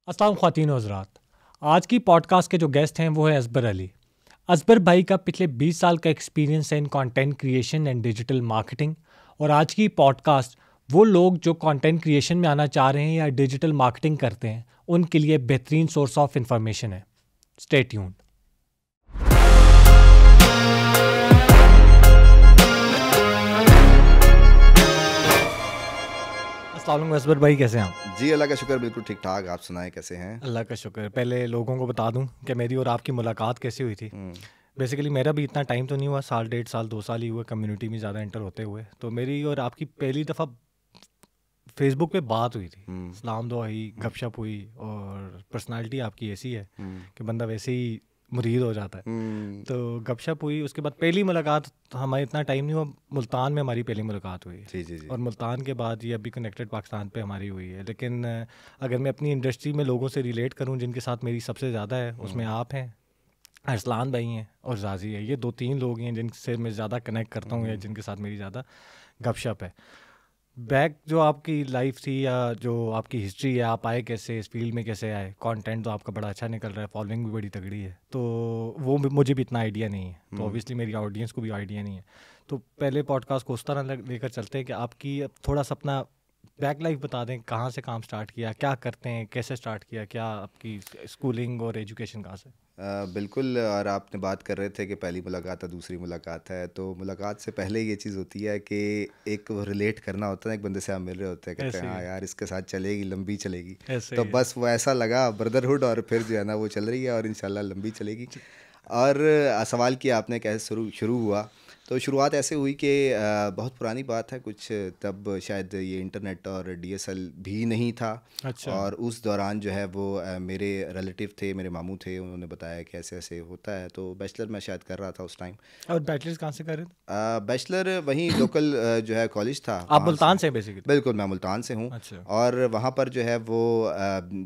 अस्सलाम ख़वातीन और हज़रात। आज की पॉडकास्ट के जो गेस्ट हैं वो है असबर अली। असबर भाई का पिछले 20 साल का एक्सपीरियंस है इन content creation and digital marketing. और आज की पॉडकास्ट वो लोग जो कंटेंट क्रिएशन में आना चाह रहे हैं या डिजिटल मार्केटिंग करते हैं उनके लिए बेहतरीन सोर्स ऑफ इंफॉर्मेशन है। Stay tuned. अस्सलाम वालेकुम असबर भाई, कैसे हैं आप? जी अल्लाह का शुक्र, बिल्कुल ठीक ठाक। आप सुनाएं कैसे हैं? अल्लाह का शुक्र। पहले लोगों को बता दूं कि मेरी और आपकी मुलाकात कैसे हुई थी। बेसिकली मेरा भी इतना टाइम तो नहीं हुआ, साल 1.5 साल 2 साल ही हुए कम्युनिटी में ज़्यादा एंटर होते हुए। तो मेरी और आपकी पहली दफ़ा फेसबुक पे बात हुई थी, सलाम दुआ हुई, गपशप हुई। और पर्सनालिटी आपकी ऐसी है कि बंदा वैसे ही मुरीद हो जाता है। तो गपशप हुई, उसके बाद पहली मुलाकात हमारे इतना टाइम नहीं हुआ, मुल्तान में हमारी पहली मुलाकात हुई। जी जी जी। और मुल्तान के बाद ये अभी कनेक्टेड पाकिस्तान पे हमारी हुई है। लेकिन अगर मैं अपनी इंडस्ट्री में लोगों से रिलेट करूं जिनके साथ मेरी सबसे ज़्यादा है, उसमें आप हैं, अरसलान भाई हैं और जाजी है। ये 2-3 लोग हैं जिनसे मैं ज़्यादा कनेक्ट करता हूँ या जिनके साथ मेरी ज़्यादा गपशप है। बैक जो आपकी लाइफ थी या जो आपकी हिस्ट्री है, आप आए कैसे, इस फील्ड में कैसे आए, कंटेंट तो आपका बड़ा अच्छा निकल रहा है, फॉलोइंग भी बड़ी तगड़ी है। तो वो मुझे भी इतना आइडिया नहीं है, तो ऑब्वियसली मेरी ऑडियंस को भी आइडिया नहीं है। तो पहले पॉडकास्ट को उस तरह लेकर चलते हैं कि आपकी थोड़ा सा अपना बैक लाइफ बता दें, कहाँ से काम स्टार्ट किया, क्या करते हैं, कैसे स्टार्ट किया, क्या आपकी स्कूलिंग और एजुकेशन कहाँ से? बिल्कुल। और आपने बात कर रहे थे कि पहली मुलाकात है, दूसरी मुलाकात है। तो मुलाकात से पहले ये चीज़ होती है कि एक रिलेट करना होता है, एक बंदे से आप मिल रहे होते हैं, कहते हैं हाँ यार इसके साथ चलेगी, लंबी चलेगी। तो बस वो ऐसा लगा ब्रदरहुड, और फिर जो है ना वो चल रही है और इंशाल्लाह लंबी चलेगी। और सवाल किया आपने कैसे शुरू हुआ। तो शुरुआत ऐसे हुई कि बहुत पुरानी बात है, कुछ तब शायद ये इंटरनेट और डीएसएल भी नहीं था। अच्छा। और उस दौरान जो है वो मेरे रिलेटिव थे, मेरे मामू थे, उन्होंने बताया कि ऐसे ऐसे होता है। तो बैचलर मैं शायद कर रहा था उस टाइम। और बैचलर्स कहाँ से कर रहे थे? बैचलर वहीं लोकल जो है कॉलेज था। आप मुल्तान से बेसिकली? बिल्कुल, मैं मुल्तान से हूँ। अच्छा। और वहाँ पर जो है वो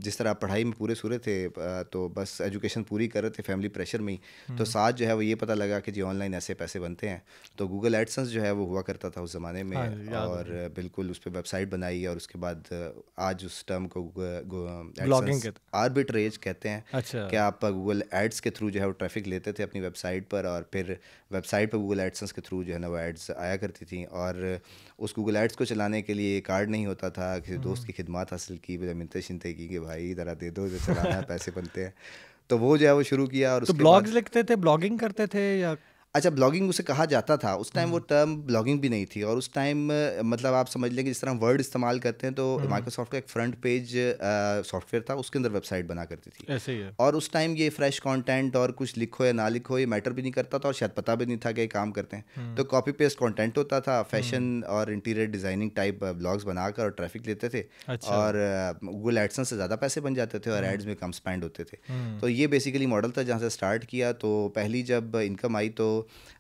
जिस तरह पढ़ाई में पूरे सूरे थे, तो बस एजुकेशन पूरी कर रहे थे फैमिली प्रेशर में ही। तो साथ जो है वो ये पता लगा कि जी ऑनलाइन ऐसे पैसे बनते हैं। तो गूगल एडसेंस जो है वो हुआ करता था उस ज़माने में। हाँ, और बिल्कुल उस पर वेबसाइट बनाई, और उसके बाद आज उस टर्म को ब्लॉगिंग के आर्बिट्रेज कहते हैं। अच्छा। कि आप गूगल एड्स के थ्रू जो है वो ट्रैफिक लेते थे अपनी वेबसाइट पर, और फिर वेबसाइट पर गूगल एडसेंस के थ्रू जो है ना वो एड्स आया करती थी। और उस गूगल एड्स को चलाने के लिए कार्ड नहीं होता था, किसी दोस्त की खिदमत हासिल की, मिनते शिनते की कि भाई ज़रा दे दो, जो चलाना है पैसे बनते हैं। तो वो जो है वो शुरू किया। और तो उसके ब्लॉग्स बाद लिखते थे, ब्लॉगिंग करते थे या? अच्छा, ब्लॉगिंग उसे कहा जाता था उस टाइम। वो टर्म ब्लॉगिंग भी नहीं थी। और उस टाइम मतलब आप समझ लें कि जिस तरह वर्ड इस्तेमाल करते हैं, तो माइक्रोसॉफ्ट का एक फ्रंट पेज सॉफ्टवेयर था, उसके अंदर वेबसाइट बना करती थी। ऐसे ही है। और उस टाइम ये फ्रेश कंटेंट और कुछ लिखो या ना लिखो ये मैटर भी नहीं करता था, और शायद पता भी नहीं था कि ये काम करते हैं। तो कॉपी पेस्ट कंटेंट होता था, फैशन और इंटीरियर डिज़ाइनिंग टाइप ब्लॉग्स बनाकर और ट्रैफिक लेते थे। अच्छा। और गूगल एडसेंस से ज़्यादा पैसे बन जाते थे और एड्स में कम स्पेंड होते थे। तो ये बेसिकली मॉडल था जहाँ से स्टार्ट किया। तो पहली जब इनकम आई तो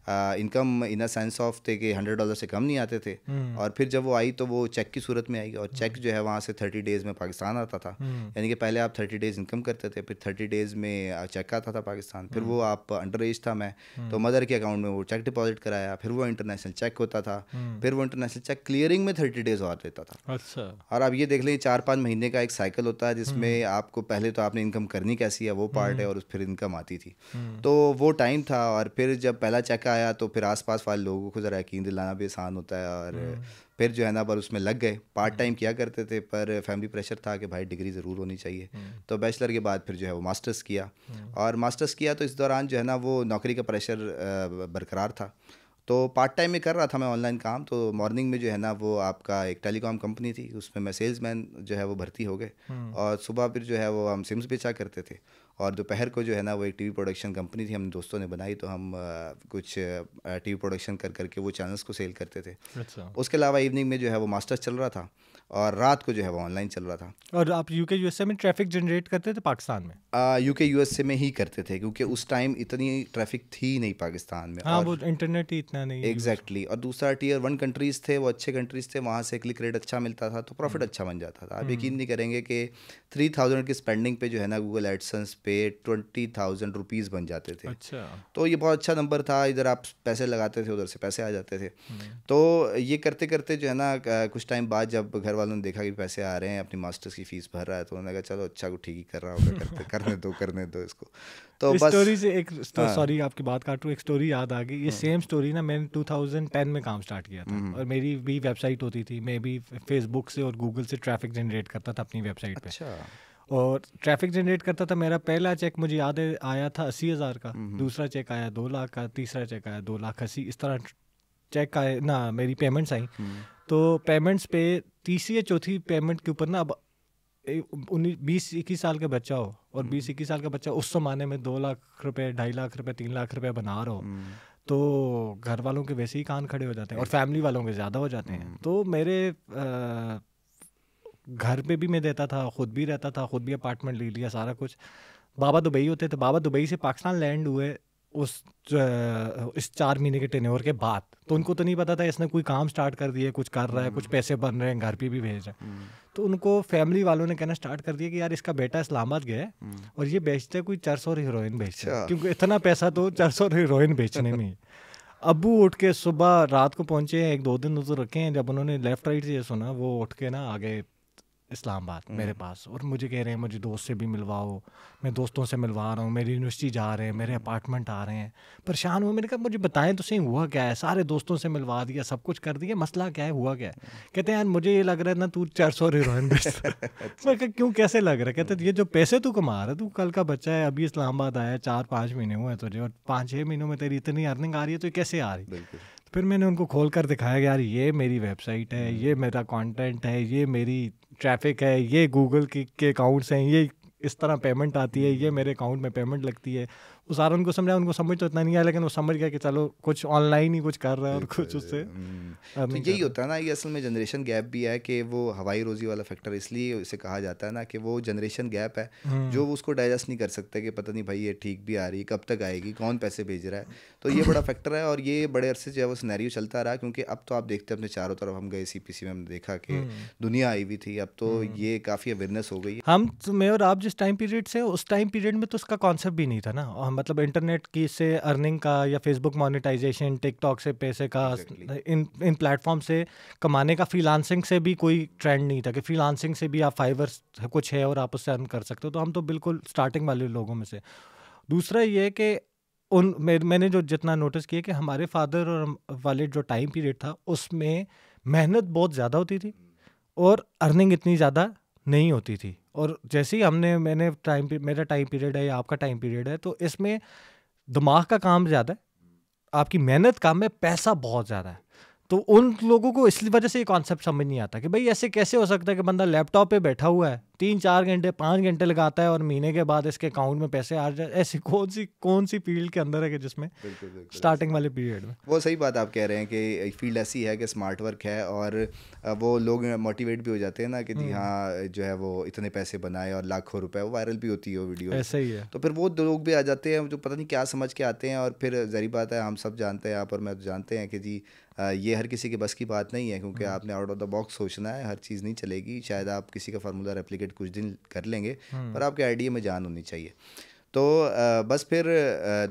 income in a sense of थे कि $100 से कम नहीं आते थे। और फिर जब वो आई तो वो चेक की सूरत में आई, और चेक जो है वहाँ से 30 डेज़ में पाकिस्तान आता था। यानी कि पहले आप 30 डेज़ इनकम करते थे, फिर 30 डेज़ में चेक आता था पाकिस्तान। फिर वो आप अंडर एज था मैं, तो मदर के अकाउंट में वो चेक डिपॉजिट कराया, फिर वो इंटरनेशनल चेक होता था। फिर वो इंटरनेशनल चेक क्लियरिंग में 30 डेज़ और देता था। अच्छा। और आप ये देख लें 4-5 महीने का एक साइकिल होता है, जिसमें आपको पहले तो आपने इनकम करनी कैसी है वो पार्ट है, और फिर इनकम आती थी। तो वो टाइम था। और फिर जब पहला चेक आया तो फिर आसपास वाले लोगों को ज़रा यकीन दिलाना भी आसान होता है। और फिर जो है ना पर उसमें लग गए। पार्ट टाइम किया करते थे, पर फैमिली प्रेशर था कि भाई डिग्री ज़रूर होनी चाहिए। तो बैचलर के बाद फिर जो है वो मास्टर्स किया। और मास्टर्स किया तो इस दौरान जो है ना वो नौकरी का प्रेशर बरकरार था। तो पार्ट टाइम में कर रहा था मैं ऑनलाइन काम। तो मॉर्निंग में जो है ना वो आपका एक टेलीकॉम कंपनी थी, उसमें मैं सेल्समैन जो है वो भर्ती हो गए। और सुबह फिर जो है वो हम सिम्स बेचा करते थे। और दोपहर को जो है ना वो एक टीवी प्रोडक्शन कंपनी थी, हम दोस्तों ने बनाई। तो हम कुछ टीवी प्रोडक्शन कर करके वो चैनल्स को सेल करते थे। अच्छा। उसके अलावा इवनिंग में जो है वो मास्टर्स चल रहा था, और रात को जो है वो ऑनलाइन चल रहा था। और आप यूके यूएसए में ट्रैफिक जनरेट करते थे पाकिस्तान में? यूके यूएसए में ही करते थे, क्योंकि उस टाइम इतनी ट्रैफिक थी नहीं पाकिस्तान में। हाँ, और वो इंटरनेट ही इतना नहीं। एग्जैक्टली। और दूसरा टियर 1 कंट्रीज़ थे, वो अच्छे कंट्रीज़ थे, वहाँ से क्लिक रेट अच्छा मिलता था, तो प्रॉफिट अच्छा बन जाता था। आप यकीन नहीं करेंगे कि 3000 की स्पेंडिंग पे जो है ना गूगल एडसेंस पे 20,000 रुपीज़ बन जाते थे। अच्छा। तो ये बहुत अच्छा नंबर था। इधर आप पैसे लगाते थे, उधर से पैसे आ जाते थे। तो ये करते करते जो है ना कुछ टाइम बाद जब घर वालों ने देखा कि पैसे आ रहे हैं, अपनी मास्टर्स की फ़ीस भर रहा है, तो उन्होंने कहा चलो अच्छा ठीक ही कर रहा होगा, करने दो इसको। तो इस बस स्टोरी से एक हाँ। सॉरी आपकी बात काट रहा हूँ, एक स्टोरी याद आ गई। ये सेम स्टोरी ना मैंने 2010 में काम स्टार्ट किया था, और मेरी भी वेबसाइट होती थी। मैं भी फेसबुक से और गूगल से ट्रैफिक जनरेट करता था अपनी वेबसाइट पे, अच्छा। और ट्रैफिक जनरेट करता था। मेरा पहला चेक मुझे याद है आया था 80,000 का, दूसरा चेक आया 2 लाख का, तीसरा चेक आया 2,80,000, इस तरह चेक आए ना, मेरी पेमेंट्स आई। तो पेमेंट्स पे तीसरी या चौथी पेमेंट के ऊपर ना, अब 20-21 साल का बच्चा हो, और 20-21 साल का बच्चा उस जमाने में 2 लाख रुपए, 2.5 लाख रुपए, 3 लाख रुपए बना रहा हो, तो घर वालों के वैसे ही कान खड़े हो जाते हैं, और फैमिली वालों के ज़्यादा हो जाते हैं। तो मेरे घर पे भी मैं देता था, खुद भी रहता था, खुद भी अपार्टमेंट ले लिया, सारा कुछ। बाबा दुबई होते थे, बाबा दुबई से पाकिस्तान लैंड हुए इस 4 महीने के टेन्योर के बाद। तो उनको तो नहीं पता था इसने कोई काम स्टार्ट कर दिया, कुछ कर रहा है, कुछ पैसे बन रहे हैं, घर पे भी भेज रहे हैं। तो उनको फैमिली वालों ने कहना स्टार्ट कर दिया कि यार इसका बेटा इस्लामाबाद गया है और ये बेचते हैं कोई चरस और हीरोइन बेचते हैं, क्योंकि इतना पैसा तो चरस और हीरोइन बेचने में ही। अबू उठ के सुबह रात को पहुंचे हैं, 1-2 दिन उधर रखे हैं। जब उन्होंने लेफ्ट राइट से ये सुना, वो उठ के ना आगे इस्लामाबाद मेरे पास, और मुझे कह रहे हैं मुझे दोस्त से भी मिलवाओ। मैं दोस्तों से मिलवा रहा हूँ, मेरी यूनिवर्सिटी जा रहे हैं, मेरे अपार्टमेंट आ रहे हैं, परेशान हूँ। मैंने कहा मुझे बताएं तो सही हुआ क्या है। सारे दोस्तों से मिलवा दिया, सब कुछ कर दिया, मसला क्या है, हुआ क्या है। कहते हैं यार मुझे ये लग रहा है ना तू 400 हीरोइन बेचता है। मैं कहा क्यों, कैसे लग रहा है। कहते ये जो पैसे तू कमा रहा है, तू कल का बच्चा है, अभी इस्लामाबाद आया, 4-5 महीने हुए तुझे, और 5-6 महीनों में तेरी इतनी अर्निंग आ रही है, तो कैसे आ रही। फिर मैंने उनको खोल कर दिखाया कि यार ये मेरी वेबसाइट है, ये मेरा कंटेंट है, ये मेरी ट्रैफिक है, ये गूगल के अकाउंट्स हैं, ये इस तरह पेमेंट आती है, ये मेरे अकाउंट में पेमेंट लगती है। वो सारा उनको समझा, उनको समझ तो इतना नहीं आया, लेकिन वो समझ गया कि चलो कुछ ऑनलाइन ही कुछ कर रहा है और कुछ उससे तो यही होता है ना, ये असल में जनरेशन गैप भी है कि वो हवाई रोजी वाला फैक्टर इसलिए इसे कहा जाता है ना कि वो जनरेशन गैप है जो उसको डाइजेस्ट नहीं कर सकता कि पता नहीं भाई ये ठीक भी आ रही, कब तक आएगी, कौन पैसे भेज रहा है। तो ये बड़ा फैक्टर है, और ये बड़े अरसे जो है वो सिनेरियो चलता रहा, क्योंकि अब तो आप देखते हैं अपने चारों तरफ, हम गए CPC में, हमने देखा कि दुनिया आई हुई थी, अब तो ये काफ़ी अवेयरनेस हो गई। हम मैं और आप जिस टाइम पीरियड से, उस टाइम पीरियड में तो उसका कॉन्सेप्ट भी नहीं था ना, मतलब इंटरनेट की से अर्निंग का, या फेसबुक मोनेटाइजेशन, टिकटॉक से पैसे का, इन प्लेटफॉर्म से कमाने का, फ्रीलांसिंग से भी कोई ट्रेंड नहीं था कि फ्रीलांसिंग से भी आप फाइवर कुछ है और आप उससे अर्न कर सकते हो। तो हम तो बिल्कुल स्टार्टिंग वाले लोगों में से। दूसरा ये कि मैंने जो जितना नोटिस किया कि हमारे फादर और वाले जो टाइम पीरियड था, उसमें मेहनत बहुत ज़्यादा होती थी और अर्निंग इतनी ज़्यादा नहीं होती थी। और जैसे ही मेरा टाइम पीरियड है या आपका टाइम पीरियड है, तो इसमें दिमाग का काम ज़्यादा है, आपकी मेहनत कम है, पैसा बहुत ज़्यादा है। तो उन लोगों को इसलिए वजह से ये कॉन्सेप्ट समझ नहीं आता कि भाई ऐसे कैसे हो सकता है कि बंदा लैपटॉप पे बैठा हुआ है, 3-4 घंटे 5 घंटे लगाता है और महीने के बाद इसके अकाउंट में पैसे आ जाए। ऐसी कौन सी फील्ड के अंदर है कि जिसमें स्टार्टिंग वाले पीरियड में। वो सही बात आप कह रहे हैं कि फील्ड ऐसी है कि स्मार्ट वर्क है, और वो लोग मोटिवेट भी हो जाते हैं ना कि जी हाँ जो है वो इतने पैसे बनाए और लाखों रुपए, वो वायरल भी होती है वो वीडियो, ऐसा ही है। तो फिर वो लोग भी आ जाते हैं जो पता नहीं क्या समझ के आते हैं, और फिर ज़ाहिर बात है हम सब जानते हैं यहाँ पर, मैं तो जानते हैं कि जी ये हर किसी के बस की बात नहीं है, क्योंकि आपने आउट ऑफ द बॉक्स सोचना है, हर चीज़ नहीं चलेगी। शायद आप किसी का फार्मूला रेप्लिकेट कुछ दिन कर लेंगे, पर आपके आइडिया में जान होनी चाहिए। तो बस फिर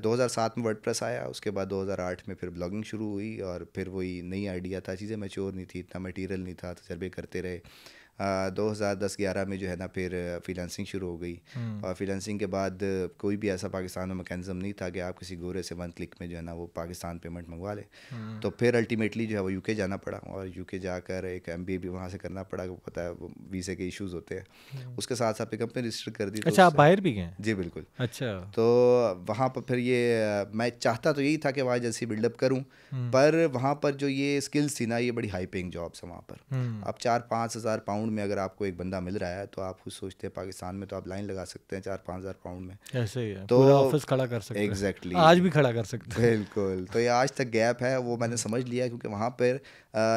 2007 में वर्डप्रेस आया, उसके बाद 2008 में फिर ब्लॉगिंग शुरू हुई, और फिर वही नई आइडिया था, चीज़ें मैच्योर नहीं थी, इतना मटेरियल नहीं था, तजर्बे करते रहे। 2010-11 में जो है ना फिर फ्रीलांसिंग शुरू हो गई, और फ्रीलांसिंग के बाद कोई भी ऐसा पाकिस्तान में मैकेनिज़्म नहीं था कि आप किसी गोरे से 1 क्लिक में जो है ना वो पाकिस्तान पेमेंट मंगवा लें। तो फिर अल्टीमेटली जो है वो UK जाना पड़ा, और UK जाकर एक MBA भी वहाँ से करना पड़ा, पता है वो वीज़े के इश्यूज़ होते हैं। उसके साथ साथ एक कंपनी रजिस्टर कर दी। अच्छा, आप बाहर भी गए? जी बिल्कुल। अच्छा। तो वहाँ पर फिर ये मैं चाहता तो यही था कि वहाँ जैसे बिल्डअप करूँ, पर वहाँ पर जो ये स्किल्स थी ना, ये बड़ी हाई पेइंग जॉब्स है वहाँ पर। आप 4-5 हज़ार पाउंड में अगर आपको एक बंदा मिल रहा है, तो आप खुद सोचते हैं पाकिस्तान में तो आप लाइन लगा सकते हैं 4-5 हज़ार पाउंड में। ऐसे ही है, तो पूरा ऑफिस खड़ा कर सकते हैं। एग्जैक्टली, आज भी खड़ा कर सकते हैं। बिल्कुल। तो ये आज तक गैप है, वो मैंने समझ लिया, क्योंकि वहाँ पर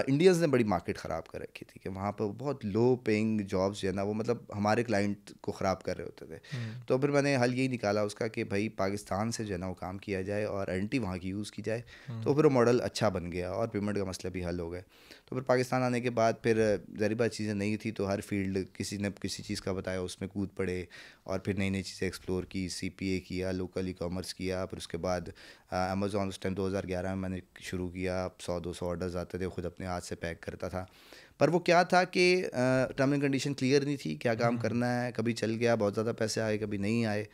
इंडियंस ने बड़ी मार्केट ख़राब कर रखी थी कि वहाँ पर बहुत लो पेइंग जॉब्स जो है ना वो मतलब हमारे क्लाइंट को ख़राब कर रहे होते थे। तो फिर मैंने हल यही निकाला उसका कि भाई पाकिस्तान से जो है ना वो काम किया जाए और एंटी वहाँ की यूज़ की जाए। तो फिर वो मॉडल अच्छा बन गया और पेमेंट का मसला भी हल हो गया। तो फिर पाकिस्तान आने के बाद फिर ज़ाहिर बात चीज़ें नहीं थी, तो हर फील्ड किसी ने किसी चीज़ का बताया, उसमें कूद पड़े और फिर नई नई चीज़ें एक्सप्लोर की, CPA किया, लोकल ई-कॉमर्स किया। फिर उसके बाद अमेज़ॉन उस टाइम 2011 में मैंने शुरू किया। 100-200 ऑर्डर्स आते थे, खुद अपने हाथ से पैक करता था। पर वो क्या था कि टर्म एंड कंडीशन क्लियर नहीं थी, क्या काम करना है, कभी चल गया, बहुत ज़्यादा पैसे आए, कभी नहीं आए।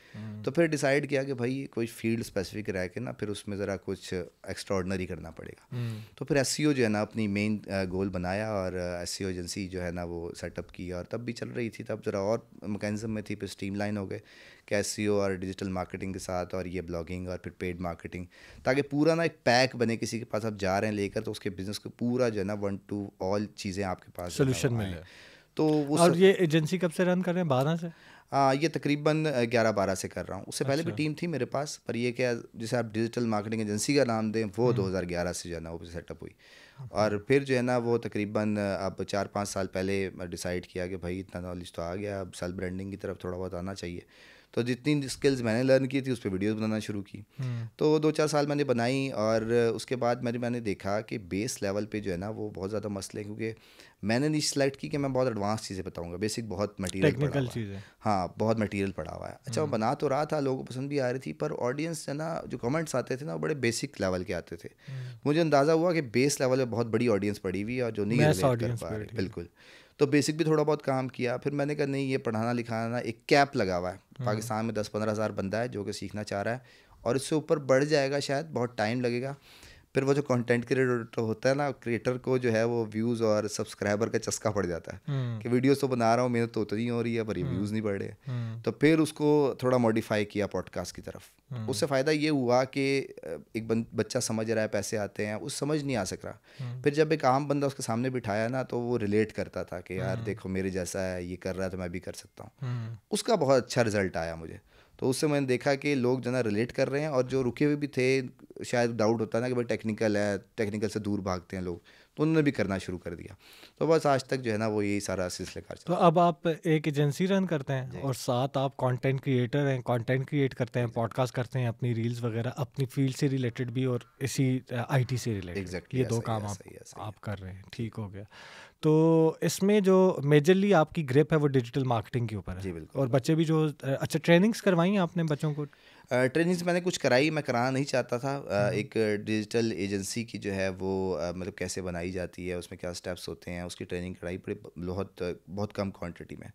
तो फिर डिसाइड किया कि भाई कोई फील्ड स्पेसिफिक रह के ना फिर उसमें ज़रा कुछ एक्स्ट्राऑर्डिनरी करना पड़ेगा। तो फिर SEO जो है ना अपनी मेन गोल बनाया और SEO एजेंसी जो है ना वो सेटअप की, और तब भी चल रही थी, तब ज़रा और मैकेनिज्म में थी, फिर स्ट्रीमलाइन हो गए कि SEO और डिजिटल मार्केटिंग के साथ और ये ब्लॉगिंग और फिर पेड मार्केटिंग, ताकि पूरा ना एक पैक बने, किसी के पास आप जा रहे हैं लेकर तो उसके बिजनेस को पूरा जो है ना 1 to all चीज़ें आपके पास सोल्यूशन मिले। तो और ये एजेंसी कब से रन कर रहे हैं? 12 से? ये तकरीबन 11-12 से कर रहा हूँ। उससे पहले भी टीम थी मेरे पास, पर ये क्या जैसे आप डिजिटल मार्केटिंग एजेंसी का नाम दें, वो 2011 से जो है ना वो सेटअप हुई। और फिर जो है ना वो तकरीबन अब 4-5 साल पहले डिसाइड किया कि भाई इतना नॉलेज तो आ गया, अब सेल्फ ब्रांडिंग की तरफ थोड़ा बहुत आना चाहिए। तो जितनी स्किल्स मैंने लर्न की थी उस पर वीडियोज़ बनाना शुरू की। तो 2-4 साल मैंने बनाई, और उसके बाद मैंने देखा कि बेस लेवल पे जो है ना वो बहुत ज़्यादा मसले, क्योंकि मैंने नहीं सिलेक्ट की कि मैं बहुत एडवांस चीज़ें बताऊंगा, बेसिक बहुत मटेरियल पड़ा हुआ है। हाँ, बहुत मटेरियल पड़ा हुआ है। अच्छा, मैं बना तो रहा था, लोगों को पसंद भी आ रही थी, पर ऑडियंस है ना जो कमेंट्स आते थे ना वो बड़े बेसिक लेवल के आते थे। मुझे अंदाज़ा हुआ कि बेस लेवल में बहुत बड़ी ऑडियंस पड़ी हुई है और जो नहीं रिलेट कर पा रही। बिल्कुल। तो बेसिक भी थोड़ा बहुत काम किया। फिर मैंने कहा नहीं, ये पढ़ाना लिखाना एक कैप लगा हुआ है, पाकिस्तान में 10-15 हज़ार बंदा है जो कि सीखना चाह रहा है, और इससे ऊपर बढ़ जाएगा, शायद बहुत टाइम लगेगा। फिर वो जो कंटेंट क्रिएटर होता है ना, क्रिएटर को जो है वो व्यूज़ और सब्सक्राइबर का चस्का पड़ जाता है कि वीडियोस तो बना रहा हूँ, मेहनत तो उतनी हो रही है पर ये व्यूज़ नहीं बढ़ रहे। तो फिर उसको थोड़ा मॉडिफाई किया पॉडकास्ट की तरफ। उससे फ़ायदा ये हुआ कि एक बच्चा समझ रहा है, पैसे आते हैं, उस समझ नहीं आ सक रहा। फिर जब एक आम बंदा उसके सामने बिठाया ना तो वो रिलेट करता था कि यार देखो मेरे जैसा है, ये कर रहा है तो मैं भी कर सकता हूँ। उसका बहुत अच्छा रिजल्ट आया मुझे। तो उससे मैंने देखा कि लोग जो ना रिलेट कर रहे हैं, और जो रुके हुए भी थे, शायद डाउट होता है ना कि भाई टेक्निकल है, टेक्निकल से दूर भागते हैं लोग, तो उन्होंने भी करना शुरू कर दिया। तो बस आज तक जो है ना वो यही सारा सिलसिला चल तो अब आप एक एजेंसी रन करते हैं और साथ आप कंटेंट क्रिएटर हैं, कंटेंट क्रिएट करते हैं, पॉडकास्ट करते हैं, अपनी रील्स वगैरह, अपनी फील्ड से रिलेटेड भी और इसी IT से रिलेटेड, ये 2 काम आप कर रहे हैं। ठीक हो गया। तो इसमें जो मेजरली आपकी ग्रिप है वो डिजिटल मार्केटिंग के ऊपर है। और बच्चे भी जो अच्छा, ट्रेनिंग्स करवाई हैं आपने बच्चों को? ट्रेनिंग्स मैंने कुछ कराई, मैं कराना नहीं चाहता था। एक डिजिटल एजेंसी की जो है वो मतलब कैसे बनाई जाती है, उसमें क्या स्टेप्स होते हैं, उसकी ट्रेनिंग कराई पड़ी बहुत कम क्वांटिटी में।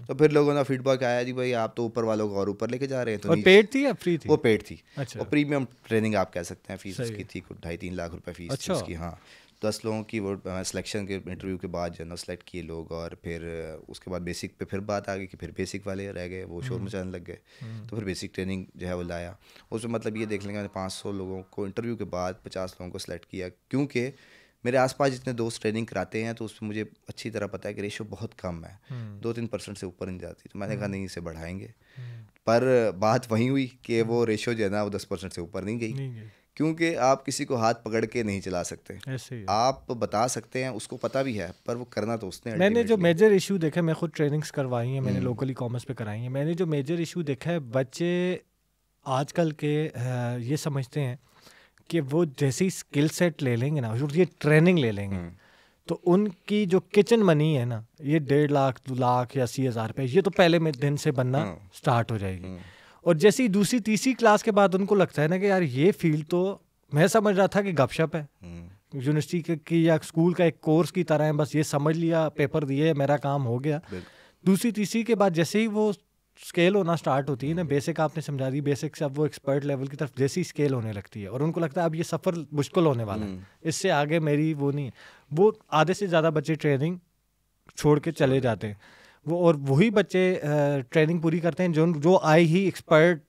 तो फिर लोगों का फीडबैक आया जी भाई आप तो ऊपर वालों को और ऊपर लेके जा रहे हैं। तो और पेड थी या फ्री थी? वो पेड थी। अच्छा। और प्रीमियम ट्रेनिंग आप कह सकते हैं। फीस उसकी थी 2.5-3 लाख रुपए फीस। अच्छा। उसकी। हाँ, 10 लोगों की वो सिलेक्शन के इंटरव्यू के बाद जो है ना सेलेक्ट किए लोग, और फिर उसके बाद बेसिक पे फिर बात आ गई कि फिर बेसिक वाले रह गए, वो शोर मचाने लग गए। तो फिर बेसिक ट्रेनिंग जो है वो लाया। उसमें मतलब ये देख लेंगे मैंने 500 लोगों को इंटरव्यू के बाद 50 लोगों को सेलेक्ट किया, क्योंकि मेरे आसपास जितने दोस्त ट्रेनिंग कराते हैं तो उसमें मुझे अच्छी तरह पता है कि रेशो बहुत कम है, 2-3% से ऊपर नहीं जाती। तो मैंने कहा नहीं, इसे बढ़ाएंगे। पर बात वहीं हुई कि वो रेशो जो है ना वो 10% से ऊपर नहीं गई, क्योंकि आप किसी को हाथ पकड़ के नहीं चला सकते। आप बता सकते हैं, उसको पता भी है, पर वो करना तो उसने। मैंने जो मेजर इशू देखा, मैं खुद ट्रेनिंग्स करवाई हैं, मैंने लोकल ई-कॉमर्स पे कराई हैं, मैंने जो मेजर इशू देखा है, बच्चे आजकल के ये समझते हैं कि वो जैसी स्किल सेट ले लेंगे ना, ये ट्रेनिंग ले लेंगे, तो उनकी जो किचन मनी है ना, ये 1.5 लाख 2 लाख या 80,000 रुपये, ये तो पहले में दिन से बनना स्टार्ट हो जाएगी। और जैसी दूसरी तीसरी क्लास के बाद उनको लगता है ना कि यार ये फील्ड तो मैं समझ रहा था कि गपशप है, यूनिवर्सिटी की या स्कूल का एक कोर्स की तरह है, बस ये समझ लिया, पेपर दिए, मेरा काम हो गया। दूसरी तीसरी के बाद जैसे ही वो स्केल होना स्टार्ट होती है ना, बेसिक आपने समझा दी, बेसिक से अब वो एक्सपर्ट लेवल की तरफ जैसी स्केल होने लगती है, और उनको लगता है अब ये सफ़र मुश्किल होने वाला है, इससे आगे मेरी वो नहीं है। वो आधे से ज़्यादा बच्चे ट्रेनिंग छोड़ के चले जाते हैं, वो और वही बच्चे ट्रेनिंग पूरी करते हैं जो आए ही एक्सपर्ट